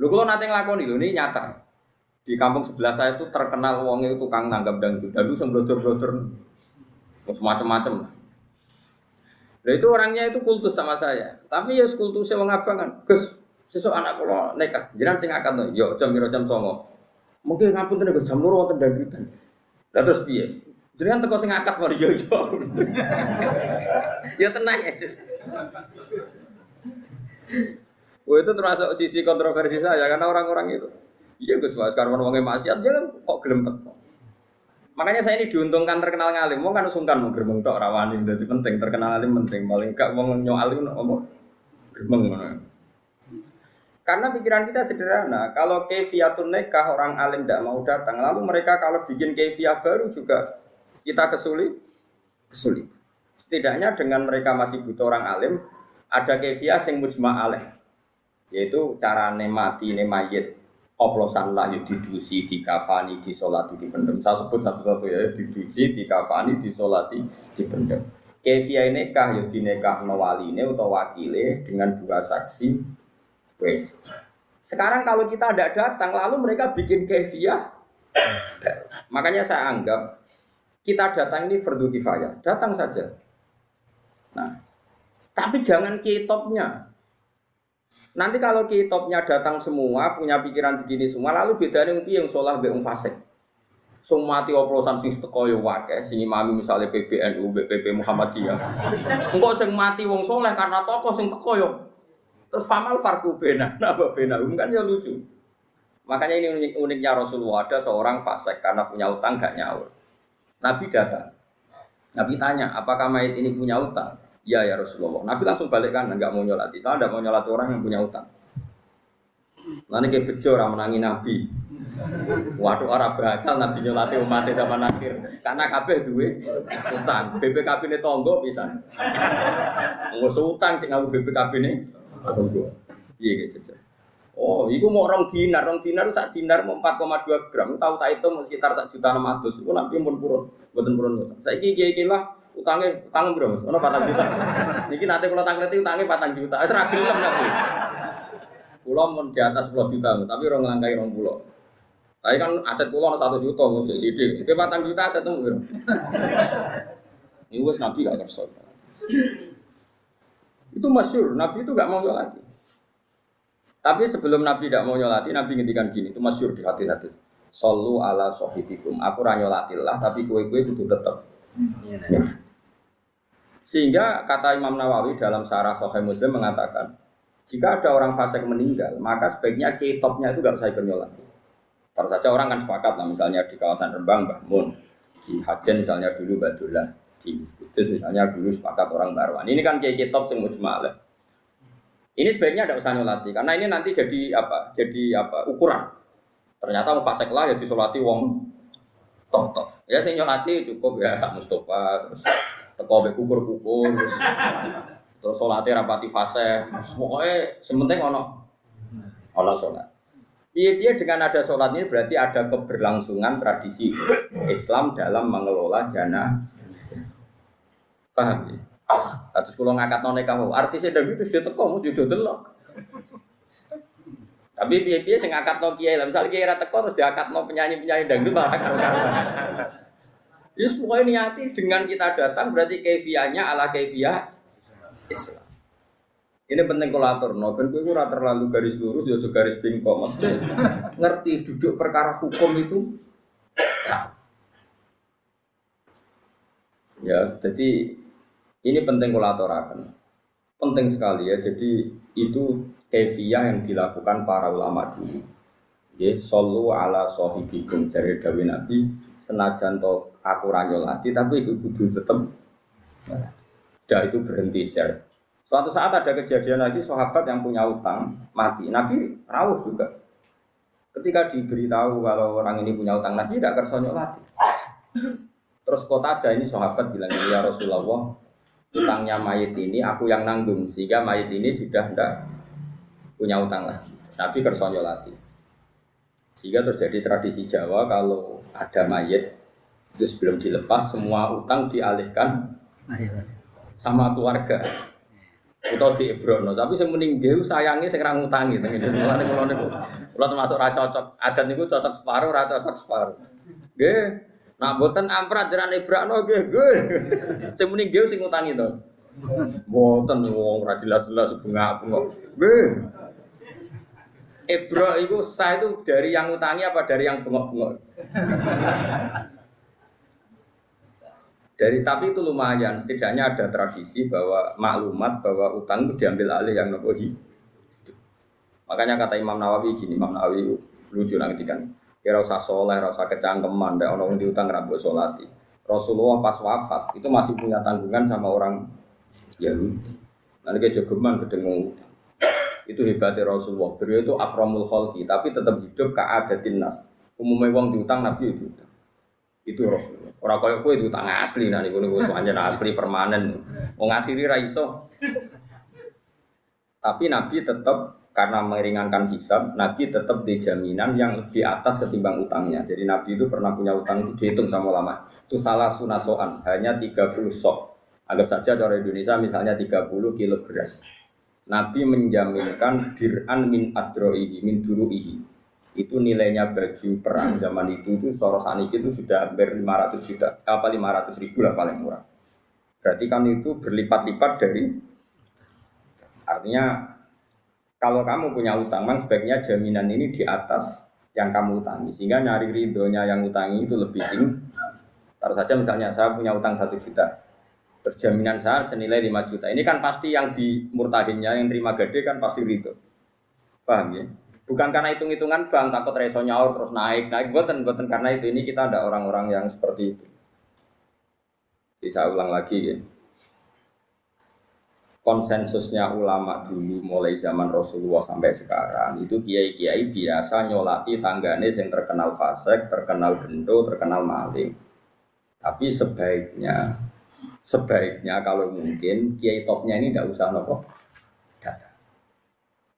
Lu kalau nanti ngelakoni lu ini nyata. Di kampung sebelah saya itu terkenal wongnya itu tukang nanggap dangdut. Dulu sembrotor-brotor macam-macam. Nah itu orangnya itu kultus sama saya. Tapi ya kultusnya wong abang kan. Gus, sesuk anak kula nikah. Jenengan sing akad to. Yo jam 9 jam 09. Mungkin ngapunten Gus jam 2 wonten dangdutan. Lah terus piye? Jenengan teko sing akad mari yo. Ya tenang ya. Oh itu termasuk sisi kontroversi saya karena orang-orang itu, iya Gus Mas, sekarang wongnya maksiat dia kok gelem teko. Makanya saya ini diuntungkan terkenal ngalim, wong kan sungkan mau gerbeng tok rawani, jadi penting terkenal ngalim penting, paling gak wong nyoal itu ngomong gerbeng ngono. Karena pikiran kita sederhana, kalau kaifiyatun nikah orang alim tidak mau datang, lalu mereka kalau bikin kaifiyah baru juga kita kesulit. Setidaknya dengan mereka masih butuh orang alim. Ada kaifiyah sing mujma' alaih, yaitu carane mati ne mayit oplosan lah ya didusi, dikafani, disolati, dipendem. Saya sebut satu-satu ya, didusi, dikafani, disolati, dipendem. Kaifiyah nikah ya dinekahno waline utawa wakile dengan 2 saksi. Wes. Sekarang kalau kita tidak datang lalu mereka bikin kaifiyah. Makanya saya anggap kita datang ini fardu kifayah. Datang saja. Nah, tapi jangan kitopnya. Nanti kalau kitopnya datang semua, punya pikiran begini semua, lalu bedanya yang sholah yang fasik. Semua mati oplosan sing teko yo akeh, sing imami misalnya PBNU, BP Muhammadiyah. Engko sing mati wong soleh karena tokoh sing teko yo. Terus famal farku bena, apa bena kan ya lucu. Makanya ini uniknya Rasulullah, ada seorang fasik karena punya utang gak nyaur. Nabi datang. Nabi tanya, apakah mayit ini punya utang? Ya ya Rasulullah. Nabi langsung balik kanan, nggak mau nyolati. Saya tidak mau nyolati orang yang punya utang. Nanti kayak bejo orang menangi Nabi. Waduh orang bakal Nabi nyolati umatnya sama nakir. Karena kabeh duwe utang. BPKB ini tonggo bisa. Nggak utang cek ngaku BPKB ini tonggo. Iya gitu. Oh, itu mau orang dinar itu sak dinar mau 4,2 gram. Tahu tak itu sekitar 1.600.000. Itu Nabi pun purun, buatan purun. Saya kira lah. Utangnya bro, ono 4 juta. Niki nanti kalau tanglet itu utangnya 4 juta. Serah gelem Nabi. Pulau mun di atas 10 juta, tapi orang langkai 20. Tapi kan aset pulau 1 juta mesti sidik. Itu 4 juta aset tuh bro. Ini wes Nabi gak kerso. Itu masyhur, Nabi itu gak mau nyolati. Tapi sebelum Nabi tidak mau nyolati, Nabi ngendikan gini, itu masyhur di hadis-hadis. Sallu ala sahibikum. Aku ra nyolatillah, tapi kue-kue kudu tetep. Ya. Sehingga kata Imam Nawawi dalam Syarah Sahih Muslim mengatakan, jika ada orang fasik meninggal, maka sebaiknya kitopnya itu nggak usah ikut nyolati. Terus saja orang kan sepakat lah, misalnya di kawasan Rembang, Mbah Mun, di Hajen misalnya dulu Badullah, di Kudus misalnya dulu sepakat orang Barwan. Ini kan kayak kitop yang mujma' alaih. Ini sebaiknya tidak usah nyolati, karena ini nanti jadi ukuran. Ternyata mau fasik lah ya disolati wong tok. Ya sing nyolati cukup ya Mustafa terus teko mbek kukur-kukur terus salate rapati fase. Pokoke sementing ono salat. Piye-piye dengan ada salat ini berarti ada keberlangsungan tradisi Islam dalam mengelola jenazah. Paham ya? Terus kula ngakatno nikah artise dangdut wis teko mesti delok. Tapi piye-piye sing ngakatno kiai, misal kiai ra teko terus diakatno penyanyi-penyanyi dangdut malah karo-karoan. Yes, pokoknya niati dengan kita datang berarti kaifiyahnya ala kaifiyah Islam. Ini penting kolator, no, ben kowe ora terlalu garis lurus ya juga garis bingkong. Ngerti duduk perkara hukum itu. Ya, jadi ini penting kolatorakan. Penting sekali ya. Jadi itu kaifiyah yang dilakukan para ulama dulu. Ya, sallu ala sahibikum jare dawuh Nabi, senajan to aku ra nyolati tapi iku kudu tetep. Sudah itu berhenti share. Suatu saat ada kejadian lagi sahabat yang punya utang mati. Nabi rawuh juga. Ketika diberitahu kalau orang ini punya utang, Nabi tidak kersa nyolati. Terus Qatadah ini sahabat bilang, ya Rasulullah, utangnya mayit ini aku yang nanggung, sehingga mayit ini sudah tidak punya utang lagi. Nabi kersa nyolati. Sehingga terjadi tradisi Jawa kalau ada mayit itu sebelum dilepas semua utang dialihkan sama keluarga. Atau di Ibrono, tapi sing mending dhewe sayange sing ra ngutangi teng ngene. Mulane kula termasuk ra cocok. Adat niku cocok separuh, ra cocok separuh. Nggih. Nak mboten amprat jaran Ibrono nggih, nggih. Sing mending dhewe sing ngutangi to. Mboten wong ra jelas-jelas bengak-bengok. Nggih. Ibro iku sah itu dari yang ngutangi apa dari yang bengok-bengok? Tapi itu lumayan, setidaknya ada tradisi bahwa maklumat bahwa utang itu diambil alih yang hidup. Makanya kata Imam Nawawi gini, Imam Nawawi lucu nanti kan, kira usah soleh, usah kecangkeman, ada orang diutang rabu solati. Rasulullah pas wafat itu masih punya tanggungan sama orang Yahudi. Nanti kayak jogeman kedengung utang. Itu hebatnya Rasulullah. Beliau itu akramul khalqi, tapi tetap hidup ka'adatin nas. Umumnya wong diutang Nabi itu utang. Itu Rasulullah. Orang kaya kowe itu utang asli, nah niku pancen asli permanen. Wong akhiri ra iso. Tapi Nabi tetap karena meringankan hisab, Nabi tetap di jaminan yang lebih atas ketimbang utangnya. Jadi Nabi itu pernah punya utang itu dihitung sama ulama. Itu salah sunasoan, hanya 30 sok. Anggap saja cara Indonesia misalnya 30 kilo beras. Nabi menjaminkan dir'an min adro'ihi, min duru'ihi. Itu nilainya baju perang zaman itu secara saniki itu sudah hampir 500 juta, apa 500 ribu lah paling murah. Berarti kan itu berlipat-lipat dari, artinya kalau kamu punya utang, sebaiknya jaminan ini di atas yang kamu utangi, sehingga nyari ridhonya yang utangi itu lebih tinggi. Taruh saja misalnya saya punya utang 1 juta, terjaminan saya senilai 5 juta, ini kan pasti yang dimurtahinnya, yang terima gede kan pasti ridho. Paham ya? Bukan karena hitung-hitungan bang, takut reso nyaur terus naik, buatan karena itu. Ini kita ada orang-orang yang seperti itu. Jadi saya ulang lagi ya. Konsensusnya ulama dulu mulai zaman Rasulullah sampai sekarang itu kiai-kiai biasa nyolati tanggane yang terkenal fasik, terkenal gendo, terkenal maling. Tapi sebaiknya kalau mungkin kiai topnya ini tidak usah nopo datang.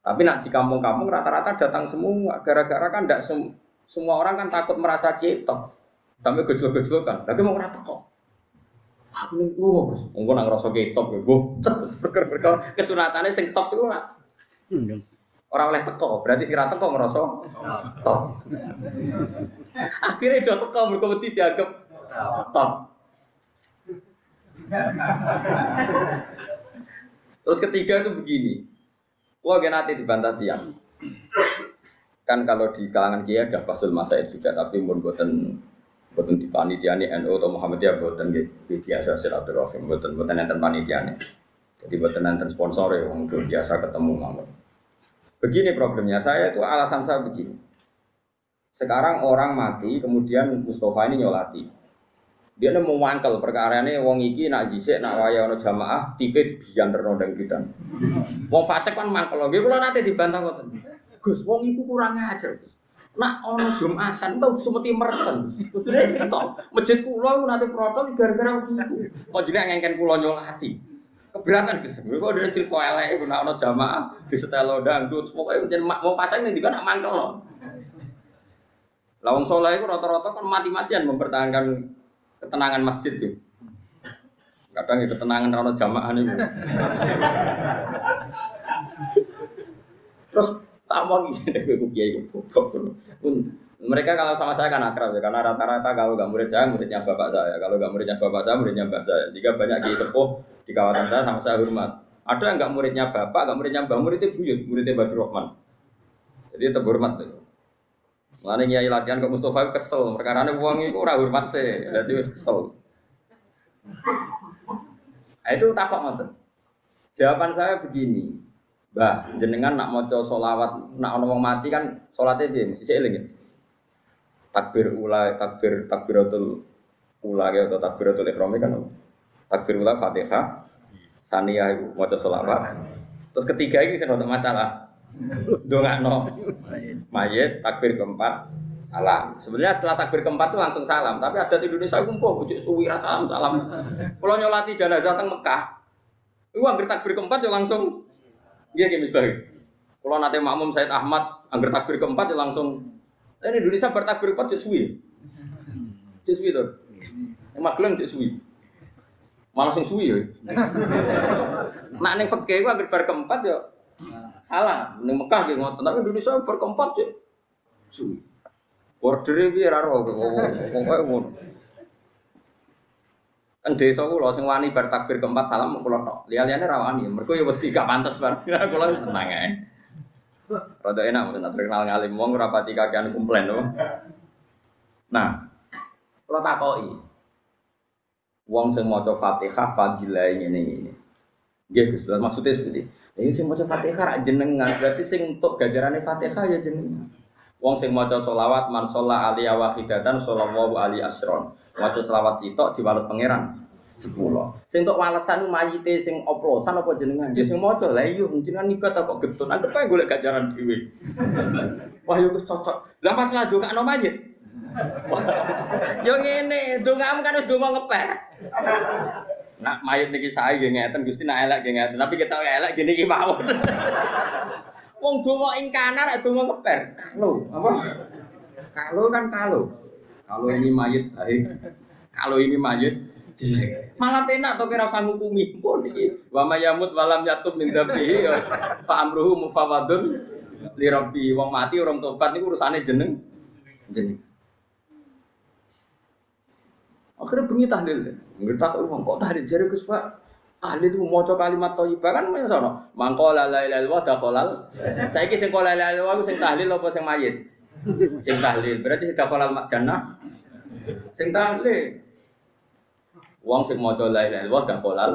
Tapi nak di kampung-kampung rata-rata datang semua, gara-gara kan tidak semua orang kan takut merasa cetok, sampai gejol-gejol kan. Lagi mau rata kok, ini lu bagus, mungkin nang rasa cetok, gue berker kesunatannya sing top itu nak orang oleh teko, berarti kira teko ngerasa top. Akhirnya udah teko berkompetisi dianggap top. Terus ketiga itu begini. Wah, nanti dibantah tiang. Kan kalau di kalangan kiai ada Basul Masaid juga, tapi buatan di panitiane NU atau Muhammadiyah buatan biasa silaturahim, buatan enten panitiane. Jadi buatan enten sponsor ya, udah biasa ketemu mawon. Begini problemnya, saya itu alasan saya begini. Sekarang orang mati, kemudian Mustafa ini nyolati. Dia mau mangkel perkara ini wong iki nak dhisik nak waya ana jamaah tipe dibiyan terno ndang pitan. Wong fasik kan mangkel lho. Nggih kula nate dibantah ngoten. Gus, wong iku kurang ajar, Gus. Nak ana Jumatan tau semeti mereken. Gus dene cerita, masjid kula nate protol gara-gara iku. Kok jenenge ngengken kula nyolati. Keberatan Gus. Kok dene cerita elek iku nak ana jamaah disetelo dangdut. Pokoke njen wong fasik ning dikon nak mangkel lho. Lah wong saleh iku rata-rata kan mati-matian mempertahankan ketenangan masjid itu. Kadang ya ketenangan rano jamaah itu. Terus tak mau gini deh kiai goblok. Mereka kalau sama saya kan akrab ya, karena rata-rata kalau nggak murid saya muridnya bapak saya, kalau nggak muridnya bapak saya muridnya mbah saya. Jika banyak kiai sepuh di kawasan saya sama saya hormat. Ada yang nggak muridnya bapak, nggak muridnya mbah, muridnya buyut, muridnya Badrul Rahman. Jadi tetap hormat tuh. Mulane nyai latihan ke Mustafa kesel, perkarane wong iku ora hormat sih, dadi wis kesel. Itu takok ngoten. Jawaban saya begini. Mbah, jenengan nak maca selawat, nak ana wong mati kan salate piye? Mesti eling ya. Takbir ula, takbiratul ula atau takbiratul ihram kan. Takbir ula Fatihah, Saniyah iku maca selawat. Terus ketiga iki sing ono masalah. Ndongakno mayit takbir keempat salam. Sebenarnya setelah takbir keempat itu langsung salam, tapi adat Indonesia iku empuk ojo suwi ra salam. Kalau nyolati jenazah teng Mekah, iku anggere takbir keempat yo langsung iya ki misbah. Kalau nate makmum Said Ahmad anggere takbir keempat yo langsung ini Indonesia bertakbir keempat cek suwi. Cek suwi to. Yang Magelang cek suwi. Malah sing suwi ya. Nak ning fikih ku anggere bar keempat yo salah. Ning Mekah nggih ngoten, tapi Indonesia bar keempat cek suwi. Ordere piye ra ro pokoke ngono. Teng desa kula sing wani bar takbir keempat salam kula tok. Liya-liyane ra wani, mergo ya wedi gak pantes bar. Kula tenang ae. Rada enak men terkenal ngalim wong ora pati kakean komplain to. Nah, kula takoki. Wong sing maca Fatihah fadilah ngene-ngene. Nggih Gus, maksudnya seperti ini sing maca Fatihah ra jenengan, berarti sing entuk ganjarane Fatihah ya jenengan. Wong sing maca selawat man sholla alaihi wahidatan shallallahu alaihi asron. Maca selawat sitok diwales pangeran 10. Sing entuk walesan mayite sing oplosan apa jenengan? Ya sing maca. Lah iya jenengan ibadah kok getun. Anggap ae golek ganjaran dhewe. Wah yo wis cocok. Lah pas ngadongakno mayit. Yo ngene, dongamu kan wis donga ngeper. Nak mayit niki sae nggih ngeten Gusti nak elek nggih ngeten, tapi kita elek gene iki mawon. Wong donga ing kanan nek donga ngeper. Kalau apa? Kalau kan kalau. Kalau ini mayit baik. Kalau ini mayit jelek. Malah penak to kira usah ngukumi pun iki. Wa mayamut walam yatub min dzabihi fa amruhu mufawadun li rabbi. Wong mati urung tobat niku urusane jeneng. Akhirnya bengi tahlil. Ngerti tak wong kok tahlil jare Gus Pak. Tahlil itu maca kalimat thayyibah kan mesono. Mangko la ilaha illallah dakhalal. Saiki sing la ilaha illallah sing tahlil apa sing mayit? Sing tahlil. Berarti sing dakhalal jannah. Sing tahlil. Wong sing maca la ilaha illallah dakhalal.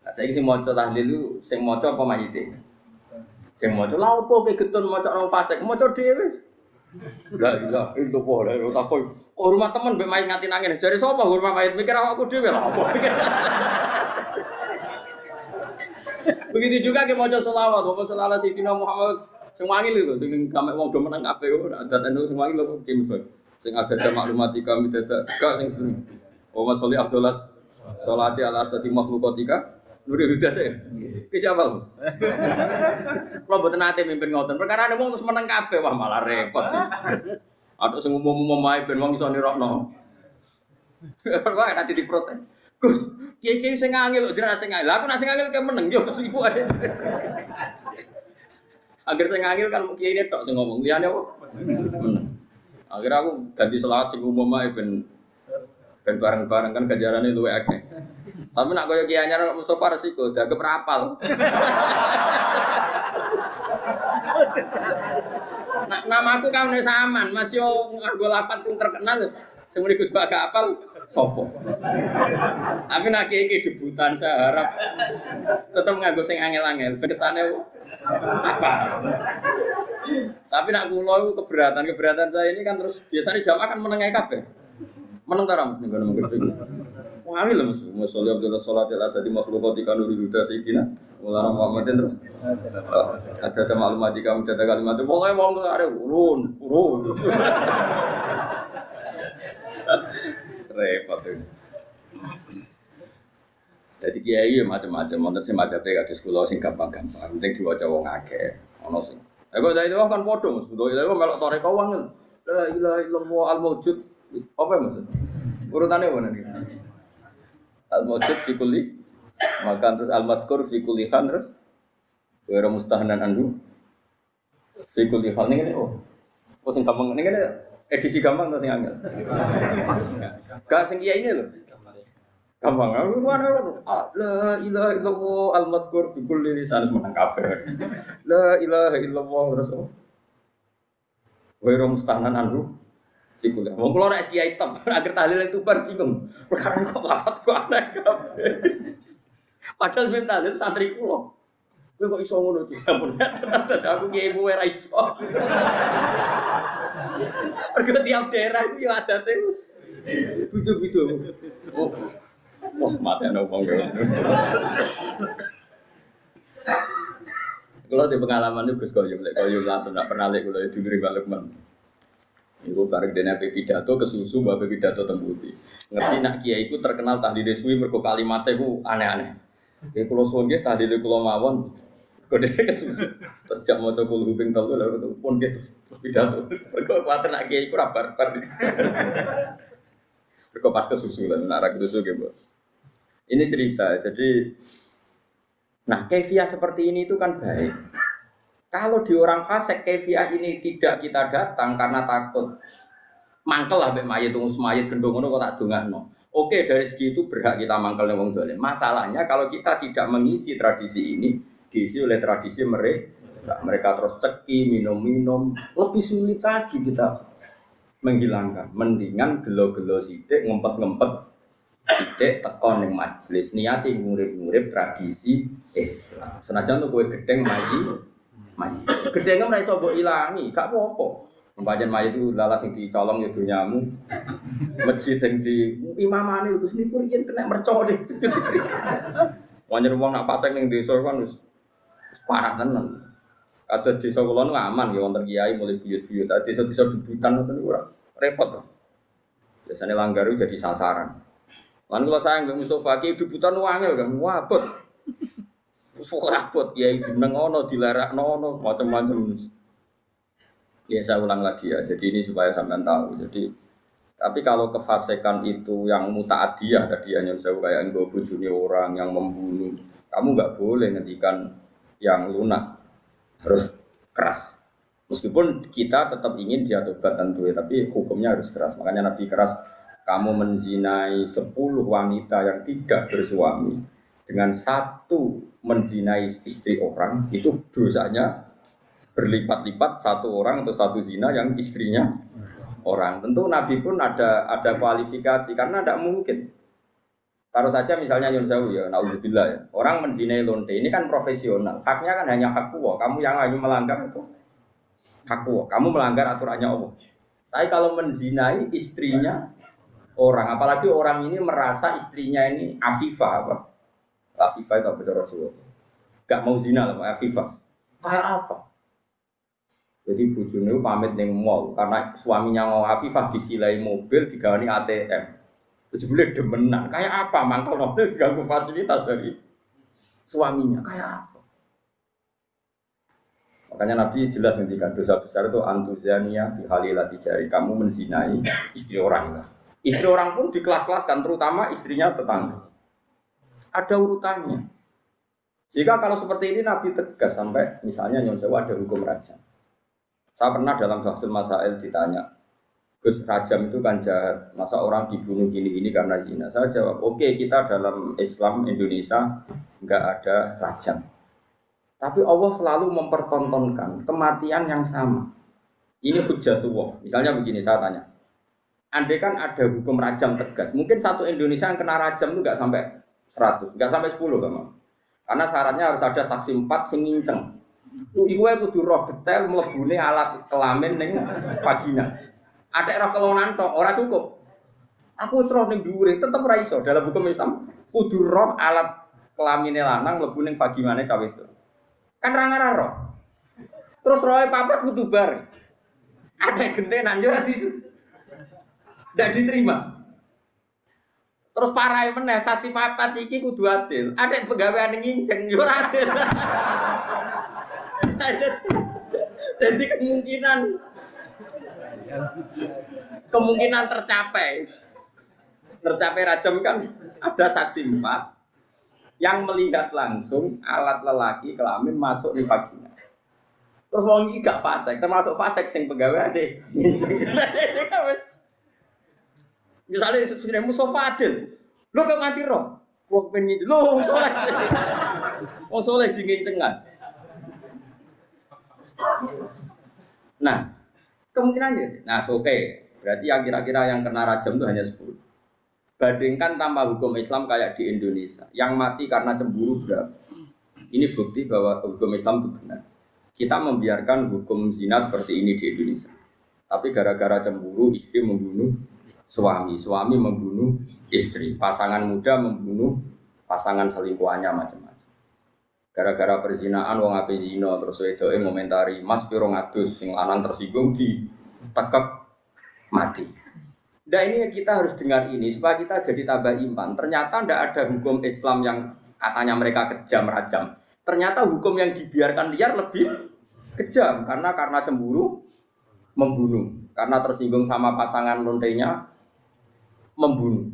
Nah, saiki sing maca tahlil itu sing maca apa mayite? Sing maca lha opo ke getun maca nang fasik maca dhewe. La ilaha illallah la takoi. Hormat temen mbek mayit nganti nangis. Jare sapa hormat mayit mikir awakku dhewe lha opo. Begitu juga ke maca selawat, maca selawat Sayyidina Muhammad sing wangil lho sing gamek wong do menang kabeh adat anu sing wangil lho kim sing ada maklumatika midadak gak sing sering. Wa sholli afdalas sholati ala asati makhluqatika nuri hudas e. Ki siapa Gus? Kula mboten nate mimpin ngoten. Perkara wong terus menang kabeh wah malah repot. Atuk sing umum-umum ae ben wong iso nirokno. Kok nanti diprotes. Gus, kiai-kiai sing ngangil lho, jenengan sing ngangil. Lah aku nek sing ngangil ke meneng yo iku ae. Agar sing ngangil kan kiai ini tok sing ngomong, liyane apa? Meneng. Akhirnya aku ganti selawat sing umum ae ben bareng-bareng kan ganjarane luwih akeh. Tapi nak koyo kiai anyar Mustofa resiko dianggap rapal. Nak namaku kan saman, Mas yo nganggo lafaz sing terkenal wis. Sing muni Gus Pak gak apal sopo. Tapi nak iki debutan saya harap tetep nganggo sing angel-angel. Kesane apa? Tapi nak kula iku keberatan saya ini kan terus biasanya jamaah kan menengae kabeh. Meneng ta Mas ning ngono Gus iki. Wah lho Mas, masallah Abdullah sholatil asadi makhluqati kanu ribuda sayidina. Mulana Muhammadin terus. Ada maklumat di kamu ada kalimat itu pokoke wong arek urun. Repot ini. Jadi kiai ya macam-macam, wonten sing madhape kados kula sing gampang-gampang, penting diwaca wong akeh. Ana sing. Lah kok dari wong kan padha Mas, lha melok toreko wong. La ilaha illallah al-maujud. Apa maksud? Urutane mana iki? Al-maujud fi kulli makan terus al-mazkur fi kulli khan terus wa mustahnan anhu fi kulli khan ngene oh. Oh sing gampang ngene edisi gampang to sing angel. Gak sing kiai ini lho. Gampang. Aku ana la ilaha illallah al-mazkur fi kulli lisan menang kabeh. La ilaha illallah rasul. Wa mustahnan anhu fi kulli. Wong kula nek kiai top agar tahlil itu bar bingung. Perkara kok lafat kok aneh kabeh. Padahal ben tahlil santri kula. Kowe kok iso ngono iki? Aku kiai mu ora iso. Mergo tiap daerah iki adate butuh-butuh. Wah, matene wong kok. Kalau di pengalaman itu Gus Koyum, Koyum langsung tidak pernah lihat kalau itu dari Balukman. Iku bareng dene pidato kesusu mbak pidato tembuti. Ngerti nak kiai iku terkenal tahlile suwi mergo kalimatnya iku aneh-aneh. Kiai kula suwun nggih tahlile kula mawon. Kode kesusu. Terus jak maca kula kuping telu lha pun nggih terus pidato. Mergo kuwatir nak kiai iku ra barbar. Mergo pas kesusu lan nak ra kesusu nggih, Mbok. Ini cerita. Jadi nah, kefiah seperti ini itu kan baik. Kalau di orang fasik kefiah ini tidak kita datang karena takut mangkel lah mbek mayit mayit gendong ngono kok tak dongakno. Oke, dari segi itu berhak kita mangkel ning wong dolen. Masalahnya kalau kita tidak mengisi tradisi ini, diisi oleh tradisi mereka terus ceki, minum-minum, lebih sulit lagi kita menghilangkan. Mendingan gelo-gelo sithik, ngempet-ngempet sithik tekon ning majelis niati ngurip-ngurip tradisi Islam. Senajan kowe gedeng maji gedenge ora iso mbok ilangi, gak apa-apa. Pancen mayit itu lalas sing dicolong ya donyamu. Masjid sing di imamane Gus niku riyen kena mercon. Wong nak fasik ning desa kan wis parah tenan. Kados desa kula nu aman ya wonten kiai mulai buyut-buyut. Desa-desa dudutan ngoten niku ora repot to. Biasane langgar itu jadi sasaran. Lan kula sayang mbek Mustofa ki dudutan wangel kan, wabot. Wabot kiai jeneng ono dilarakno ono macam-macam. Ya saya ulang lagi ya. Jadi ini supaya sampean tahu. Jadi tapi kalau kefasikan itu yang mutaadiyah tadi hanya bisa kayak nggo bojone orang yang membunuh, kamu nggak boleh ngendikan yang lunak, harus keras. Meskipun kita tetap ingin dia tobat tentu ya, tapi hukumnya harus keras. Makanya Nabi keras, kamu menzinai 10 wanita yang tidak bersuami dengan satu menzinai istri orang, itu dosanya berlipat-lipat satu orang atau satu zina yang istrinya orang. Tentu Nabi pun ada kualifikasi karena tidak mungkin. Taruh saja misalnya Yun Sewu ya, naudzubillah ya. Orang menzinai lonte ini kan profesional. Haknya kan hanya hak Allah. Kamu yang hanya melanggar itu hak Allah. Kamu melanggar aturannya Allah. Tapi kalau menzinai istrinya orang, apalagi orang ini merasa istrinya ini afifah apa? Afifah itu apa Rasulullah? Gak mau zina lah, afifah. Kayak apa? Jadi bojone pamit ning mall karena suaminya mau afifah disilai mobil digawani ATM. Terus boleh demenan. Kayak apa mangkel mobil diganggu fasilitas dari suaminya? Kayak apa? Makanya Nabi jelas ngendikan dosa besar itu antuzania bihalilati jari, kamu menzinai istri orang lah. Istri orang pun di kelas-kelaskan, terutama istrinya tetangga. Ada urutannya. Jika kalau seperti ini Nabi tegas sampai misalnya Nyon Sewu ada hukum rajam. Saya pernah dalam Bahsul Masail ditanya, Gus, rajam itu kan jahat, masa orang dibunuh gini-gini karena zina? Saya jawab, oke, kita dalam Islam Indonesia enggak ada rajam. Tapi Allah selalu mempertontonkan kematian yang sama. Ini hujjatullah. Misalnya begini, saya tanya. Andai kan ada hukum rajam tegas, mungkin satu Indonesia yang kena rajam itu enggak sampai 100, enggak sampai 10 kan? Karena syaratnya harus ada saksi 4 sing nginceng. Iku wae kudu roh detail mlebune alat kelamin ning vagina. Atek roh kelonan tok ora cukup. Aku roh ning dhuwure tetep ora iso dalam hukum Islam. Kudu roh alat kelamine lanang mlebu ning vaginane cawe itu. Kan ra ngarah roh. Terus rohe papat kudu bareng. Atek gentenan yo ora ndak diterima. Terus parahe meneh saksi papat iki kudu adil. Atek pegawean nginceng yo ora adil. Jadi kemungkinan tercapai rajam kan ada saksi 4 yang melihat langsung alat lelaki kelamin masuk di vagina. Terus wong iki gak fasik, termasuk fasik sing pegaweane. Misalnya sudah Mustafa adil, lo kok nganti roh, lo pengen lo soleh sing ngencengan. Nah, kemungkinannya, oke. Berarti yang kira-kira yang kena rajam itu hanya 10. Bandingkan tanpa hukum Islam kayak di Indonesia, yang mati karena cemburu berapa? Ini bukti bahwa hukum Islam itu benar. Kita membiarkan hukum zina seperti ini di Indonesia. Tapi gara-gara cemburu istri membunuh suami membunuh istri, pasangan muda membunuh pasangan selingkuhannya macam-macam. Gara-gara perzinaan wong ape zina terus wedoke ngomentari, "Mas piro ngadus?" Sing lanang tersinggung ditekek mati. Nah ini kita harus dengar ini supaya kita jadi tambah iman. Ternyata tidak ada hukum Islam yang katanya mereka kejam rajam. Ternyata hukum yang dibiarkan liar lebih kejam karena cemburu membunuh, karena tersinggung sama pasangan lontenya membunuh.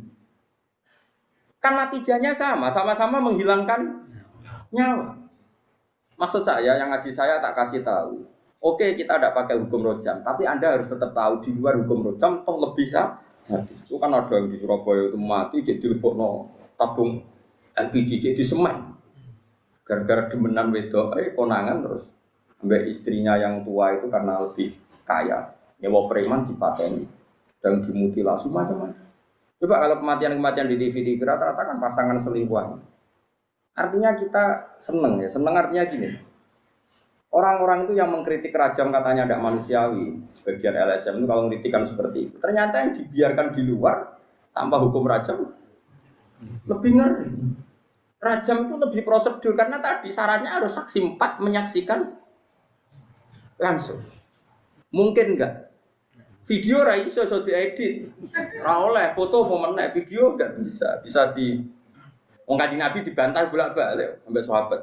Kan natijanya sama-sama menghilangkan nyawa. Maksud saya yang ngaji saya tak kasih tahu. Oke, kita tidak pakai hukum rojam, tapi Anda harus tetap tahu di luar hukum rojam toh lebih itu kan ada yang di Surabaya itu mati jadi lebokno tabung LPG jadi semen. Gara-gara demenan wedok, konangan terus ambek istrinya yang tua itu karena lebih kaya, nyewa preman dipateni dan dimutilasi macam-macam. Coba kalau kematian-kematian di TV rata-rata kan pasangan selingkuhan. Artinya kita seneng ya, seneng artinya gini. Orang-orang itu yang mengkritik rajam katanya tidak manusiawi, sebagian LSM itu kalau mengkritikan seperti itu. Ternyata yang dibiarkan di luar tanpa hukum rajam lebih ngeri. Rajam itu lebih prosedur karena tadi syaratnya harus saksi 4 menyaksikan langsung. Mungkin enggak? Video ra iso diedit. Ra oleh foto pemeneh, video enggak bisa. Bisa di wong Kanjeng Nabi dibantah bolak-balik ambek sahabat.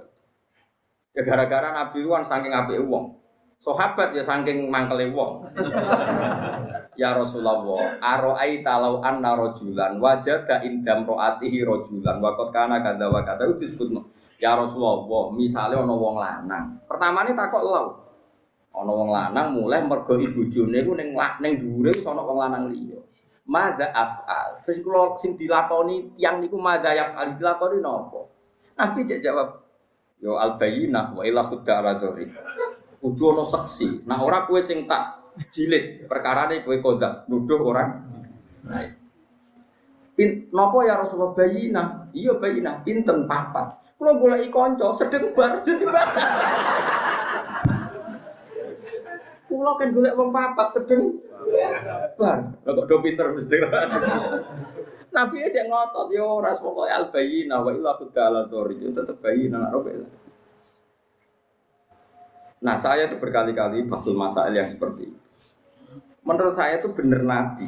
Ya gara-gara Nabi itu kan saking apike wong. Sahabat ya saking mangkele wong. Ya Rasulullah, aro'aita law anna rajulan wajada indam ro'atihi rajulan wa qad kana kadza wa kadza disebutno. Ya Rasulullah, misale ana wong lanang. Pertamane takok law. Ana wong lanang mulai mergo bojone iku ning dhuwure wis ana wong lanang liya. Madza af'al. Terus kula sing dilakoni tiyang niku madza yaf'al dilakoni napa? Nabi cek jawab, yo al-bayyinah wa ila khudda radhari. Kudu ana saksi. Nah ora kowe sing tak jilid perkarane kowe kodha nuduh orang lain. Napa ya Rasulullah bayyinah? Iya bayyinah pinten papat. Kula goleki kanca sedeng bar dadi batal. Kula kan golek wong papat sedeng bar. Lah kok do pinter mesti. Nabi aja ngotot yo ras pokoke al-bayyinah wa ila khudala dzori itu tetep bayyinah nek robek. Nah, saya itu berkali-kali basul masail yang seperti itu. Menurut saya itu benar Nabi.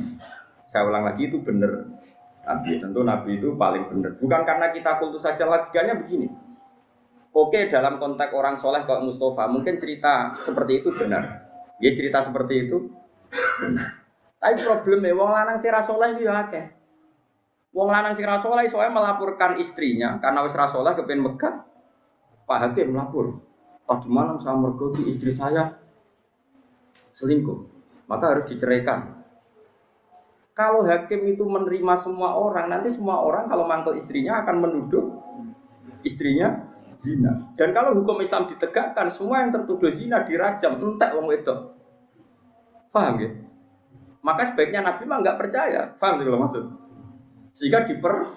Saya ulang lagi itu benar Nabi. Tentu Nabi itu paling benar. Bukan karena kita kultus saja, logikanya begini. Oke, dalam konteks orang soleh kayak Mustafa, mungkin cerita seperti itu benar. Dia cerita seperti itu benar. Tapi problemnya wong lanang sing ra saleh yo akeh. Wong lanang sing ra saleh soalnya melaporkan istrinya karena wis ra saleh kepen megat. Pak Hakim melapor. Tadi malam saya mergoki istri saya selingkuh, maka harus diceraikan. Kalau hakim itu menerima semua orang, nanti semua orang kalau mantel istrinya akan menuduh istrinya zina. Dan kalau hukum Islam ditegakkan, semua yang tertuduh zina dirajam, entek wong wedok. Paham ya? Maka sebaiknya Nabi mah nggak percaya. Paham sih kalau maksud? Sehingga dipersulit.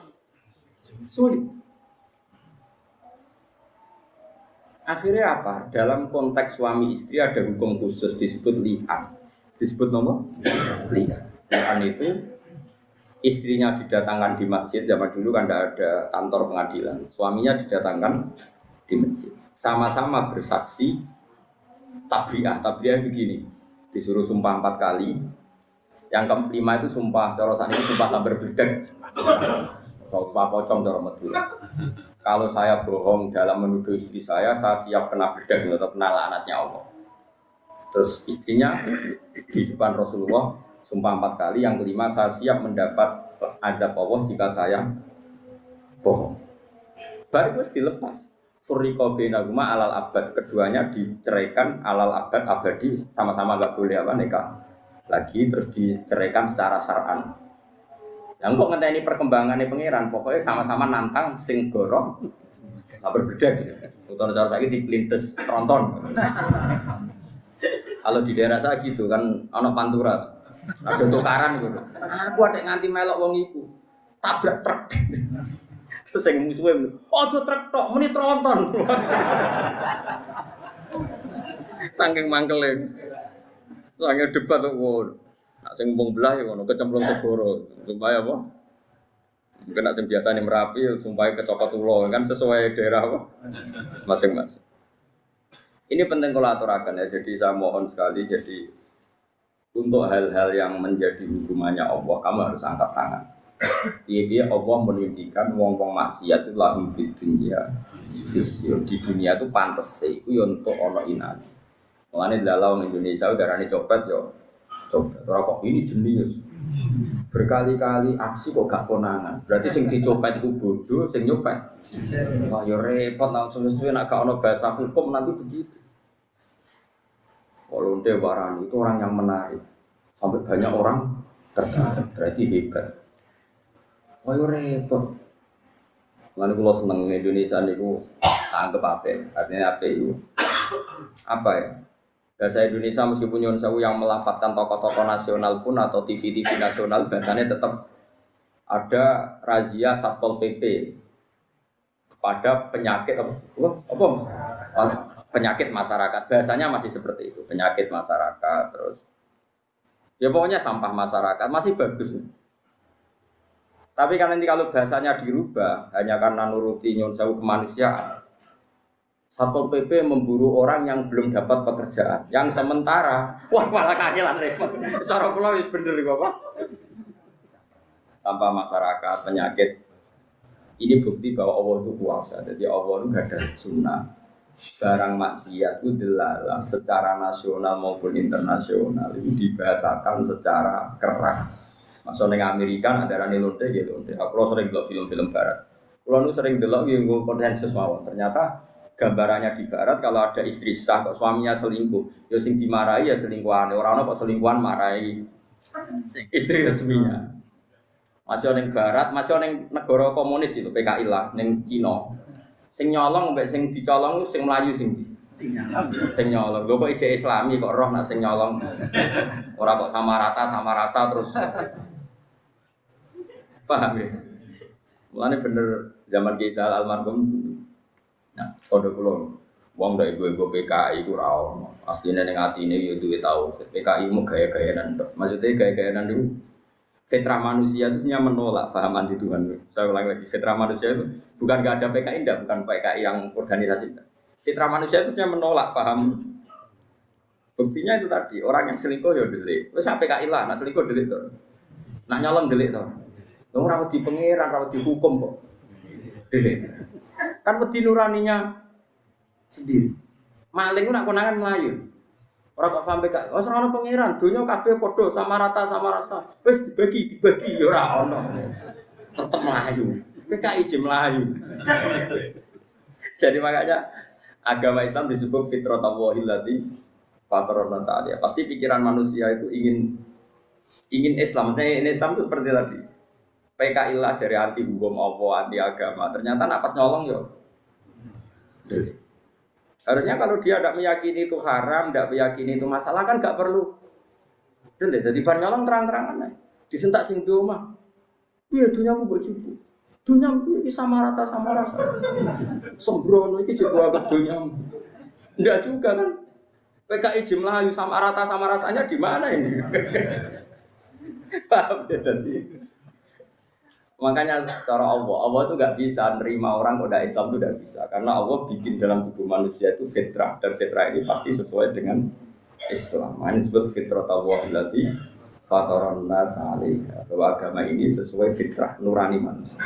Akhirnya apa? Dalam konteks suami istri ada hukum khusus disebut li'an. Disebut nama? Li'an. Li'an itu istrinya didatangkan di masjid. Zaman dulu kan tidak ada kantor pengadilan. Suaminya didatangkan di masjid. Sama-sama bersaksi tabri'ah. Tabri'ah begini. Disuruh sumpah 4 kali. Yang kelima itu sumpah. Cara saat ini sumpah sambil berdek. Sumpah pocong cara Madura. Kalau saya bohong dalam menuduh istri saya siap kena bedak atau kena laknatnya Allah. Terus istrinya di depan Rasulullah sumpah 4 kali, yang kelima saya siap mendapat adab Allah jika saya bohong. Baru terus dilepas. Furriqa bainahuma alal abad, keduanya diceraikan alal abad abadi, sama-sama enggak boleh nikah lagi, terus diceraikan secara syar'an. Yang kok ngenteni perkembangannya pangeran, pokoknya sama-sama nantang sing gorong nggak berbeda gitu. Utara cara saya dipelintes tronton. Kalau di daerah saya gitu kan, anak pantura, ada tukaran gitu. Aku ada nganti melok wong iku, tabrak truk. Terus yang musuhnya, ojo truk tok, meni tronton. Saking mangkelin, saking debat tuh. Sing wong belah ya ngono, kecemplung segoro. Sumpah apa? Mungkin nak sing biasane Merapi, sumpah kecokot ulo kan sesuai daerah apa masing-masing. Ini penting kalau aturakan ya. Jadi saya mohon sekali jadi untuk hal-hal yang menjadi hukumannya Allah kamu harus angkat tangan. Iya Allah meninggikan wong-wong maksiat itu lahum fid dunya. Di dunia itu pantes sih, itu untuk ono inan. Mulane dalam Indonesia udarane copet yo. Copet. Ora kok ini jenius. Berkali-kali aksi kok gak konangan. Berarti sing dicopet iku bodoh, sing nyopet. Wah yo repot langsung suwe nek gak ono bahasa hukum nanti begitu. Kalau Warani itu orang yang menarik. Sampai banyak orang tertarik. Berarti hebat. Wah yo repot. Mulane kula seneng Indonesia niku anggap apa? Artinya apa itu? Apa ya? Bahasa Indonesia meskipun nyuwun sewu yang melafatkan tokoh-tokoh nasional pun atau TV-TV nasional bahasanya tetap ada razia Satpol PP kepada penyakit apa? Penyakit masyarakat. Bahasanya masih seperti itu, penyakit masyarakat terus. Ya pokoknya sampah masyarakat masih bagus. Tapi kan nanti kalau bahasanya dirubah hanya karena nuruti nyuwun sewu kemanusiaan. Satpol PP memburu orang yang belum dapat pekerjaan, yang sementara, wah malah kangelan repot. Cara kula wis bener iki, Bapak. Sampah masyarakat, penyakit. Ini bukti bahwa Allah itu kuasa. Jadi Allah itu gak ada sunnah. Barang maksiat itu delalah secara nasional maupun internasional itu dibahasakan secara keras. Masuk ning Amerika ada rani lonte gitu. Aku sering delok film-film barat. Kulo nu sering delok yang konsensus mawon. Ternyata gambarannya di barat kalau ada istri sah kok suaminya selingkuh, ya sing dimarahi ya selingkuhan. Orang kok selingkuhan marahi istri resminya. Masih ning barat, masih ning negara komunis itu PKI lah, ning Cina. Sing nyolong mbek sing dicolong sing mlayu sing nyolong. Lho kok ijek Islami kok roh nak sing nyolong. Ora kok sama rata sama rasa terus. Paham ya? Mulane bener zaman Kiai almarhum. Nah, kode kulon, wong dari gue PKI ku rawon, aslinya neng hati ini itu tahu. PKI mau gaya-gayaan, maksudnya gaya-gayaan itu fitrah manusia itu hanya menolak paham anti Tuhan. Saya ulang lagi, fitrah manusia itu bukan gak ada PKI, enggak, bukan PKI yang organisasi. Fitrah manusia itu hanya menolak paham. Buktinya itu tadi orang yang selingkuh ya delik. Wes PKI lah, nak selingkuh delik tuh, nak nyolong delik tuh. Kamu rawat di pangeran, rawat di hukum kok, delik. Kan wedi nuraninya sendiri. Maling ku nak konangan melayu. Ora kok sampe gak wis ora ono pangeran, donya kabeh padha sama rata sama rasa. Wis dibagi ya ora ono. Tetep melayu. PKI je melayu. Jadi makanya agama Islam disebut fitratallahi allati fatarana sa'aliyah. Pasti pikiran manusia itu ingin Islam. Ini Islam itu seperti tadi. PKI lah dari anti hukum apa, anti agama. Ternyata napas nyolong yo. Harusnya kalau dia tidak meyakini itu haram, tidak meyakini itu masalah kan nggak perlu. Jadi bar nyolong terang-terangan. Disentak sing doma. Iya dunia aku bojoku. Dunia ini sama rata sama rasa. Sembrono ini juga agak dunia. Enggak juga kan. PKI Melayu sama rata sama rasanya di mana ini? Paham ya tadi. Makanya cara Allah itu nggak bisa nerima orang kok Islam itu tidak bisa karena Allah bikin dalam tubuh manusia itu fitrah dan fitrah ini pasti sesuai dengan Islam. Ini disebut fitrah Allah allati fataran nas 'alaiha. Bahwa agama ini sesuai fitrah nurani manusia.